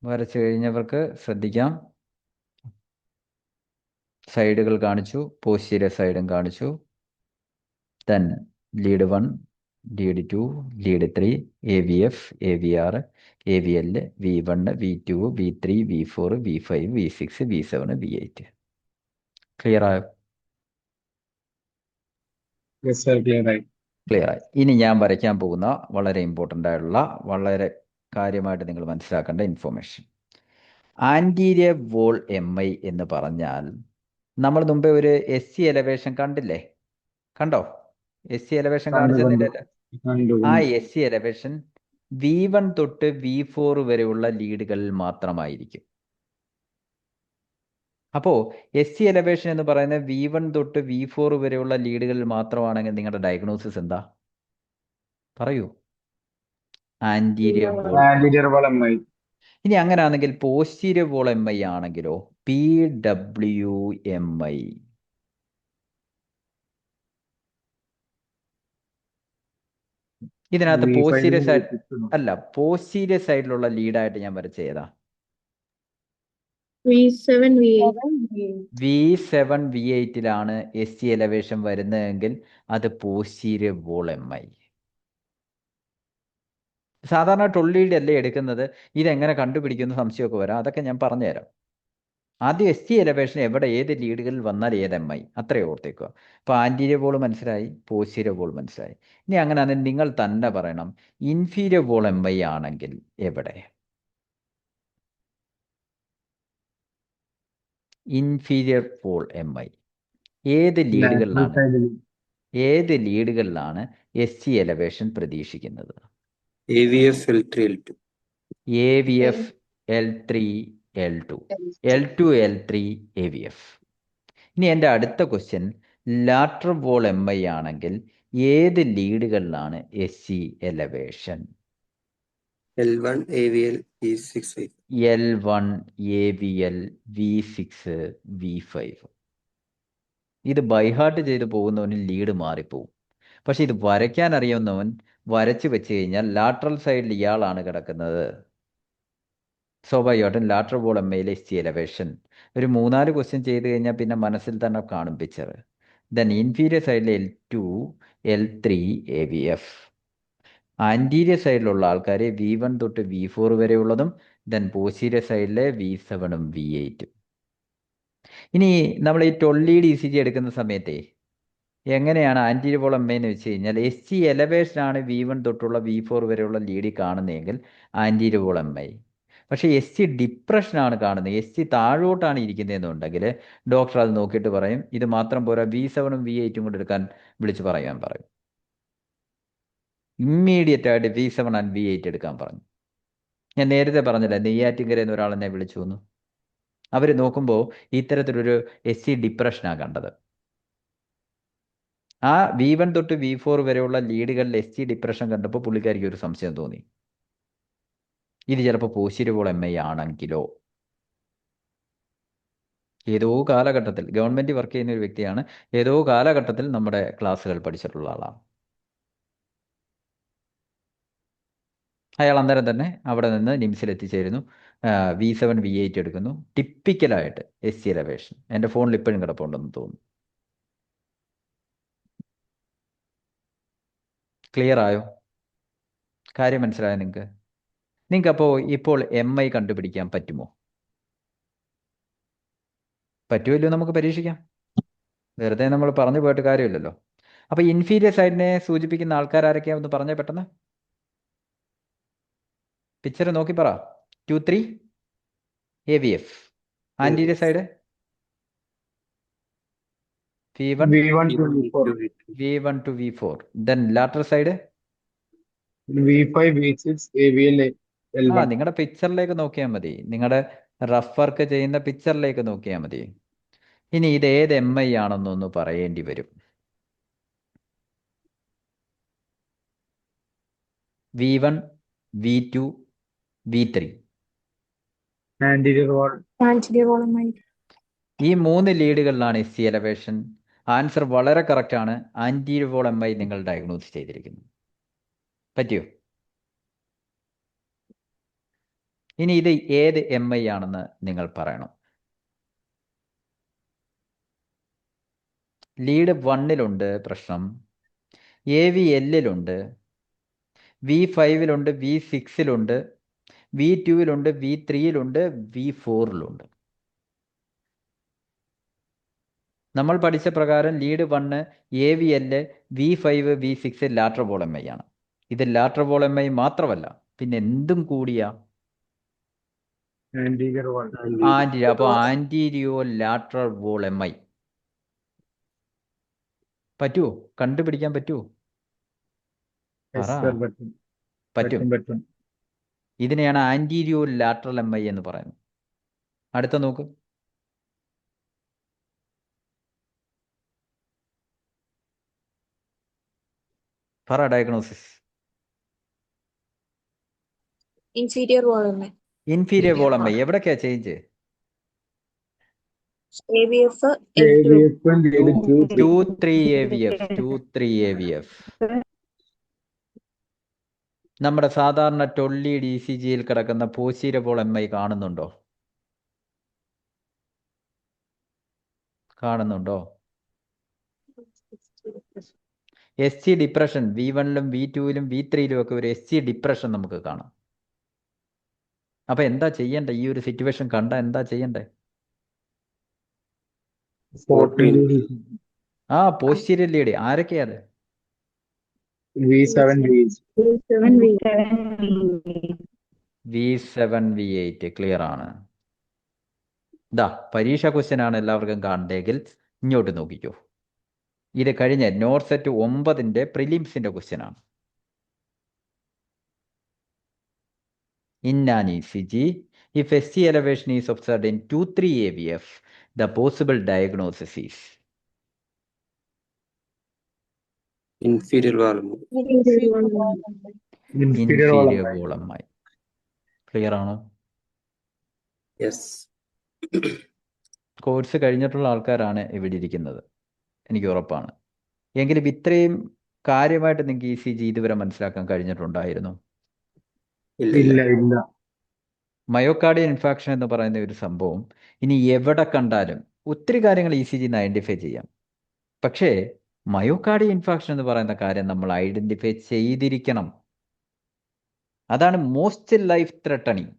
വരച്ചു കഴിഞ്ഞവർക്ക് ശ്രദ്ധിക്കാം. സൈഡുകൾ കാണിച്ചു, പോസ്റ്റീരിയർ സൈഡും കാണിച്ചു. Then lead 1, lead 2, lead 3, AVF, AVR, AVL, V1, V2, V3, V4, V5, V6, V7, V8. Clear ആയോ? യെസ് സർ, ക്ലിയർ ആയി. ക്ലിയർ ആയി. ഇനി ഞാൻ വരയ്ക്കാൻ പോകുന്ന വളരെ ഇമ്പോർട്ടൻ്റ് ആയിട്ടുള്ള, വളരെ കാര്യമായിട്ട് നിങ്ങൾ മനസ്സിലാക്കേണ്ട ഇൻഫോർമേഷൻ. ആൻറ്റീരിയർ വോൾ MI എന്ന് പറഞ്ഞാൽ നമ്മൾ മുമ്പേ ഒരു SC എലവേഷൻ കണ്ടില്ലേ? കണ്ടോ? SC എലവേഷൻ കണ്ടു കാണിച്ചു കണ്ടു തന്നില്ലല്ലോ. കണ്ടു ആ കണ്ടു. SC എലവേഷൻ V1 തൊട്ട് V4 വരെയുള്ള ലീഡുകളിൽ മാത്രമായിരിക്കും. അപ്പോൾ SC എലവേഷൻ എന്ന് പറയുന്നത് V1 തൊട്ട് V4 വരെയുള്ള ലീഡുകളിൽ മാത്രമാണെങ്കിൽ നിങ്ങളുടെ ഡയഗ്നോസിസ് എന്താ? പറയൂ. Anterior wall. Anterior wall MI. ഇനി അങ്ങനെയാണെങ്കിൽ പോസ്റ്റീരിയർ വോൾ MI ആണെങ്കിലോ? PWMI. ഇതിനകത്ത് V5 പോസ്റ്റീരിയർ സൈഡ് V6 അല്ല, പോസ്റ്റീരിയർ സൈഡിലുള്ള ലീഡായിട്ട് ഞാൻ വരച്ച ഏതാ? V7 V8. V7 V8ലാണ് SC elevation വരുന്നതെങ്കിൽ അത് പോസ്റ്റീരിയർ വോൾ MI. സാധാരണ ടൊള്ളീഡ് അല്ലേ എടുക്കുന്നത്. ഇതെങ്ങനെ കണ്ടുപിടിക്കുന്ന സംശയമൊക്കെ വരാം. അതൊക്കെ ഞാൻ പറഞ്ഞുതരാം. ആദ്യം SC എലവേഷൻ എവിടെ ഏത് ലീഡുകളിൽ വന്നാൽ ഏത് MI അത്രയും ഓർത്തേക്കുക. അപ്പോൾ ആൻറ്റീരിയർ വോൾ മനസ്സിലായി, പോസ്റ്റീരിയർ വോൾ മനസ്സിലായി. ഇനി അങ്ങനെയാണെങ്കിൽ നിങ്ങൾ തന്നെ പറയണം, ഇൻഫീരിയർ വോൾ MI ആണെങ്കിൽ എവിടെ? ഇൻഫീരിയർ വോൾ MI ഏത് ലാറ്ററൽ ലീഡുകളിലാണ് സൈഡിൽ. ഏത് ലീഡുകളിലാണ് SC എലവേഷൻ പ്രതീക്ഷിക്കുന്നത്? AVF L3 L2. AVF L3 L2 L2 L3 AVF. ഇനി എൻ്റെ അടുത്ത ക്വസ്റ്റ്യൻ, ലാറ്ററൽ വോൾ MI ആണെങ്കിൽ ഏത് ലീഡുകളിലാണ് SC elevation? L1 AVL E6 L1 AVL V6 V5. ഇത് ബൈഹാർട്ട് ചെയ്ത് പോകുന്നവന് ലീഡ് മാറിപ്പോവും. പക്ഷെ ഇത് വരയ്ക്കാൻ അറിയാവുന്നവൻ വരച്ച് വെച്ച് കഴിഞ്ഞാൽ ലാറ്ററൽ സൈഡിൽ ഇയാളാണ് കിടക്കുന്നത്. സ്വാഭാവികമായിട്ടും ലാറ്ററൽ വോൾ MIയിൽ SC എലവേഷൻ ഒരു 3-4 ക്വസ്റ്റ്യൻ ചെയ്ത് കഴിഞ്ഞാൽ പിന്നെ മനസ്സിൽ തന്നെ കാണും പിക്ചർ. ദെൻ ഇൻഫീരിയർ സൈഡിൽ L2 L3 AVF. ആൻറ്റീരിയർ സൈഡിലുള്ള ആൾക്കാർ V1 തൊട്ട് V4 വരെയുള്ളതും ദെൻ പോസ്റ്റീരിയർ സൈഡിലെ V7ഉം V8ഉം. ഇനി നമ്മൾ ഈ ടൊള്ളീഡ് ECG എടുക്കുന്ന സമയത്തെ എങ്ങനെയാണ് ആൻറ്റീരിയർ വോൾ MI എന്ന് വെച്ച് കഴിഞ്ഞാൽ SC എലവേഷനാണ് V1 തൊട്ടുള്ള V4 വരെയുള്ള ലീഡിൽ കാണുന്നതെങ്കിൽ ആൻറ്റീരിയർ വോൾ MI. പക്ഷേ SC ഡിപ്രഷനാണ് കാണുന്നത്, SC താഴോട്ടാണ് ഇരിക്കുന്നതെന്നുണ്ടെങ്കിൽ ഡോക്ടർ അത് നോക്കിയിട്ട് പറയും ഇത് മാത്രം പോരാ, V7ഉം V8ഉം കൂടെ എടുക്കാൻ വിളിച്ച് പറയാൻ പറയും. ഇമ്മീഡിയറ്റ് ആയിട്ട് V7 ആൻഡ് V8 എടുക്കാൻ പറഞ്ഞു. ഞാൻ നേരത്തെ പറഞ്ഞില്ല, നെയ്യാറ്റിൻകരയിൽ നിന്ന് ഒരാൾ എന്നെ വിളിച്ചു വന്നു. അവർ നോക്കുമ്പോൾ ഇത്തരത്തിലൊരു SC ഡിപ്രഷനാണ് കണ്ടത്. ആ V1 തൊട്ട് V4 വരെയുള്ള ലീഡുകളിൽ SC ഡിപ്രഷൻ കണ്ടപ്പോൾ പുള്ളിക്കാരിക്ക് ഒരു സംശയം തോന്നി, ഇത് ചിലപ്പോൾ പോസ്റ്റീരിയർ വോൾ MI ആണെങ്കിലോ? ഏതോ കാലഘട്ടത്തിൽ ഗവൺമെൻറ് വർക്ക് ചെയ്യുന്ന ഒരു വ്യക്തിയാണ്, ഏതോ കാലഘട്ടത്തിൽ നമ്മുടെ ക്ലാസ്സുകൾ പഠിച്ചിട്ടുള്ള ആളാണ്. അയാൾ അന്നേരം തന്നെ അവിടെ നിന്ന് നിംസിൽ എത്തിച്ചേരുന്നു. V7 V8 എടുക്കുന്നു. ടിപ്പിക്കലായിട്ട് SC എലവേഷൻ. എൻ്റെ ഫോണിൽ ഇപ്പോഴും കിടപ്പുണ്ടെന്ന് തോന്നുന്നു. ക്ലിയർ ആയോ? കാര്യം മനസ്സിലായോ നിങ്ങൾക്ക്? നിങ്ങൾക്ക് അപ്പോൾ ഇപ്പോൾ MI കണ്ടുപിടിക്കാൻ പറ്റുമോ? പറ്റുമല്ലോ, നമുക്ക് പരീക്ഷിക്കാം. വെറുതെ നമ്മൾ പറഞ്ഞു പോയിട്ട് കാര്യമില്ലല്ലോ. അപ്പോൾ ഇൻഫീരിയർ സൈഡിനെ സൂചിപ്പിക്കുന്ന ആൾക്കാർ ആരൊക്കെയാണെന്ന് പറഞ്ഞേ പെട്ടെന്ന്. പിക്ചർ നോക്കി പറ. 2 3 AVF. Anterior side V1 V1 to V4, V1 to V4. Then lateral side V5, V6, AVL, L1. നിങ്ങളുടെ പിക്ചറിലേക്ക് നോക്കിയാൽ മതി. നിങ്ങളുടെ റഫ് വർക്ക് ചെയ്യുന്ന പിക്ചറിലേക്ക് നോക്കിയാൽ മതി. ഇനി ഇത് ഏത് MI ആണെന്നൊന്ന് പറയേണ്ടി വരും. V1, V2, V3. Anterior wall. Anterior wall MI. ഈ 3 ലീഡുകളിലാണ് SC എലവേഷൻ. ആൻസർ വളരെ കറക്റ്റ് ആണ്. ആൻറ്റീരിയർ വോൾ MI നിങ്ങൾ ഡയഗ്നോസ് ചെയ്തിരിക്കുന്നു. പറ്റിയോ? ഇനി ഇത് ഏത് MI ആണെന്ന് നിങ്ങൾ പറയണം. ലീഡ് 1-ലുണ്ട് പ്രശ്നം, AVL-ലുണ്ട്, V5-ലുണ്ട്, V6-ലുണ്ട്, V2-ലുണ്ട്, V3-ലുണ്ട്, V4-ലുണ്ട്. നമ്മൾ പഠിച്ച പ്രകാരം lead 1 AVL, V5, V6 lateral wall MI ആണ്. ഇത് ലാറ്ററൽ വോൾ MI മാത്രമല്ല, പിന്നെ എന്തും കൂടിയാ Anterior wall. ആൻറ്റീരിയർ. അപ്പോൾ ആൻറ്റീരിയോ ലാറ്ററൽ വോൾ MI പറ്റുമോ? കണ്ടുപിടിക്കാൻ പറ്റുമോ? Yes, പറ. sir, but പറ്റും. ഇതിനെയാണ് ആൻറ്റീരിയോ ലാറ്ററൽ MI എന്ന് പറയുന്നത്. അടുത്ത നോക്ക്. പറ diagnosis. Inferior wall MI. Inferior wall MI എവിടൊക്കെയാ change? AVF L2. AVF and L2, 2 3 AVF 2 3 AVF. നമ്മുടെ സാധാരണ ടൊള്ളി DCGയിൽ കിടക്കുന്ന പോസ്റ്റീരിയർ വോൾ MI കാണുന്നുണ്ടോ? SC ഡിപ്രഷൻ V1-ലും V2-ലും V3-ലും ഒക്കെ ഒരു SC ഡിപ്രഷൻ നമുക്ക് കാണാം. അപ്പൊ എന്താ ചെയ്യണ്ടേ? ഈ ഒരു സിറ്റുവേഷൻ കണ്ട എന്താ ചെയ്യണ്ടേ? 14, പോസ്റ്റീരിയർ ലീഡ് ആരൊക്കെയാ അത്? V7, V8. V7 V8 clear ആണ്. പരീക്ഷ ക്വസ്റ്റ്യൻ ആണ് എല്ലാവർക്കും കാണണ്ടെങ്കിൽ ഇങ്ങോട്ട് നോക്കിക്കോ. ഇത് കഴിഞ്ഞ നോട്ട് സെറ്റ് 9-ന്റെ പ്രിലിംസിന്റെ ക്വസ്റ്റ്യൻ ആണ്. In an ECG, if SC elevation is observed in 2 3 AVF, the possible diagnosis is inferior wall. Inferior wall. inferior wall MI. Clear ആണോ? Yes. കോഴ്സ് കഴിഞ്ഞിട്ടുള്ള ആൾക്കാരാണ് ഇവിടെ ഇരിക്കുന്നത്, എനിക്ക് ഉറപ്പാണ്. എങ്കിലും ഇത്രയും കാര്യമായിട്ട് നിങ്ങൾക്ക് ECG ഇതുവരെ മനസ്സിലാക്കാൻ കഴിഞ്ഞിട്ടുണ്ടായിരുന്നു? ഇല്ല. മയോകാർഡിയൽ ഇൻഫാക്ഷൻ എന്ന് പറയുന്ന ഒരു സംഭവം ഇനി എവിടെ കണ്ടാലും ഒത്തിരി കാര്യങ്ങൾ ECG ഐഡന്റിഫൈ ചെയ്യാം. പക്ഷേ മയോകാർഡിയൽ ഇൻഫാക്ഷൻ എന്ന് പറയുന്ന കാര്യം നമ്മൾ ഐഡന്റിഫൈ ചെയ്തിരിക്കണം. അതാണ് മോസ്റ്റ് ലൈഫ് ത്രെട്ടണിങ്.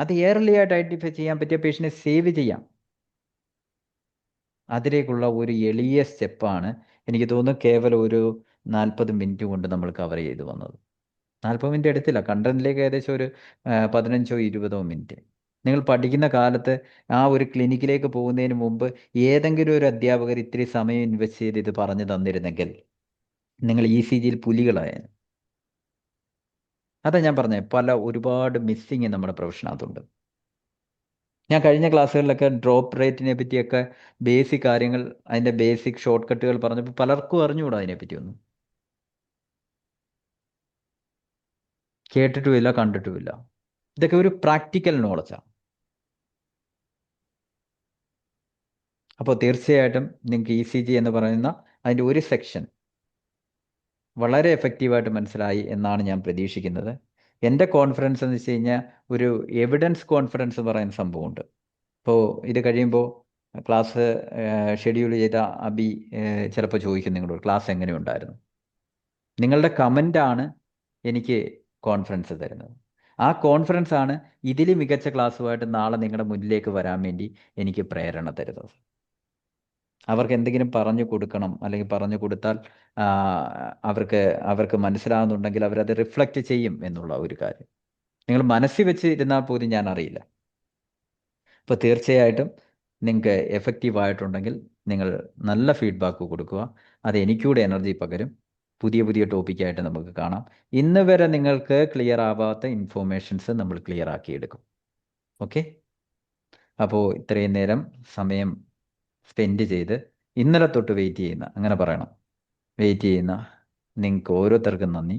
അത് ഏർലി ആയിട്ട് ഐഡന്റിഫൈ ചെയ്യാൻ പറ്റിയ പേഷ്യനെ സേവ് ചെയ്യാം. അതിലേക്കുള്ള ഒരു എളിയ സ്റ്റെപ്പാണ് എനിക്ക് തോന്നുന്നു കേവലം ഒരു 40 മിനിറ്റ് കൊണ്ട് നമ്മൾ കവർ ചെയ്ത് വന്നത്. 40 മിനിറ്റ് എടുത്തില്ല, കണ്ടന്റിലേക്ക് ഏകദേശം ഒരു 15 20 മിനിറ്റ്. നിങ്ങൾ പഠിക്കുന്ന കാലത്ത് ആ ഒരു ക്ലിനിക്കിലേക്ക് പോകുന്നതിന് മുമ്പ് ഏതെങ്കിലും ഒരു അധ്യാപകർ ഇത്തിരി സമയം ഇൻവെസ്റ്റ് ചെയ്ത് ഇത് പറഞ്ഞു തന്നിരുന്നെങ്കിൽ നിങ്ങൾ ECGയിൽ പുലികളായേനെ. അതാ ഞാൻ പറഞ്ഞത്, ഒരുപാട് മിസ്സിങ് നമ്മുടെ പ്രൊഫഷനകത്തുണ്ട്. ഞാൻ കഴിഞ്ഞ ക്ലാസ്സുകളിലൊക്കെ ഡ്രോപ്പ് റേറ്റിനെ പറ്റിയൊക്കെ ബേസിക് കാര്യങ്ങൾ, അതിൻ്റെ ബേസിക് ഷോർട്ട് കട്ടുകൾ പറഞ്ഞപ്പോൾ പലർക്കും അറിഞ്ഞുകൂടാ അതിനെപ്പറ്റി ഒന്നും. കേട്ടിട്ടുമില്ല, കണ്ടിട്ടുമില്ല. ഇതൊക്കെ ഒരു പ്രാക്ടിക്കൽ നോളജാണ്. അപ്പോൾ തീർച്ചയായിട്ടും നിങ്ങൾക്ക് ECG എന്ന് പറയുന്ന അതിൻ്റെ ഒരു സെക്ഷൻ വളരെ എഫക്റ്റീവായിട്ട് മനസ്സിലായി എന്നാണ് ഞാൻ പ്രതീക്ഷിക്കുന്നത്. എൻ്റെ കോൺഫിഡൻസ് എന്ന് വെച്ച് കഴിഞ്ഞാൽ ഒരു എവിഡൻസ് കോൺഫിഡൻസ് പറയുന്ന സംഭവമുണ്ട്. ഇപ്പോൾ ഇത് കഴിയുമ്പോൾ ക്ലാസ് ഷെഡ്യൂൾ ചെയ്ത അബി ചിലപ്പോൾ ചോദിക്കും നിങ്ങളോട് ക്ലാസ് എങ്ങനെയുണ്ടായിരുന്നു. നിങ്ങളുടെ കമൻ്റാണ് എനിക്ക് കോൺഫിഡൻസ് തരുന്നത്. ആ കോൺഫിഡൻസ് ആണ് ഇതിൽ മികച്ച ക്ലാസ്സുമായിട്ട് നാളെ നിങ്ങളുടെ മുന്നിലേക്ക് വരാൻ വേണ്ടി എനിക്ക് പ്രേരണ തരുന്നത്. അവർക്ക് എന്തെങ്കിലും പറഞ്ഞു കൊടുക്കണം, അല്ലെങ്കിൽ പറഞ്ഞു കൊടുത്താൽ ആ, അവർക്ക് മനസ്സിലാകുന്നുണ്ടെങ്കിൽ അവരത് റിഫ്ലക്റ്റ് ചെയ്യും എന്നുള്ള ഒരു കാര്യം നിങ്ങൾ മനസ്സിൽ വെച്ച് ഇരുന്നാൽ പോലും ഞാൻ അറിയില്ല. അപ്പോൾ തീർച്ചയായിട്ടും നിങ്ങൾക്ക് എഫക്റ്റീവ് ആയിട്ടുണ്ടെങ്കിൽ നിങ്ങൾ നല്ല ഫീഡ്ബാക്ക് കൊടുക്കുക. അത് എനിക്കൂടെ എനർജി പകരും. പുതിയ പുതിയ ടോപ്പിക്കായിട്ട് നമുക്ക് കാണാം. ഇന്ന് വരെ നിങ്ങൾക്ക് ക്ലിയർ ആവാത്ത ഇൻഫോർമേഷൻസ് നമ്മൾ ക്ലിയർ ആക്കിയെടുക്കും. ഓക്കെ, അപ്പോൾ ഇത്രയും നേരം സമയം സ്പെൻഡ് ചെയ്ത് ഇന്നലെ തൊട്ട് വെയിറ്റ് ചെയ്യുന്ന, അങ്ങനെ പറയണം, വെയിറ്റ് ചെയ്യുന്ന നിങ്ങൾക്ക് ഓരോരുത്തർക്കും നന്ദി.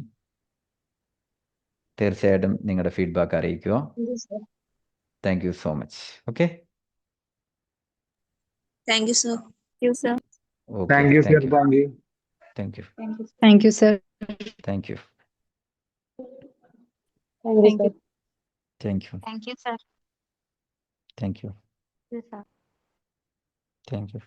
തീർച്ചയായിട്ടും നിങ്ങളുടെ ഫീഡ്ബാക്ക് അറിയിക്കുക. Thank you so much. Okay, Thank you, sir. Thank you, sir. Okay, Thank you, sir. Thank you, Thank you. Thank you, Thank you, sir. Thank you, Thank you. Thank you, Thank you, sir. Thank you, Yes, sir. Thank you.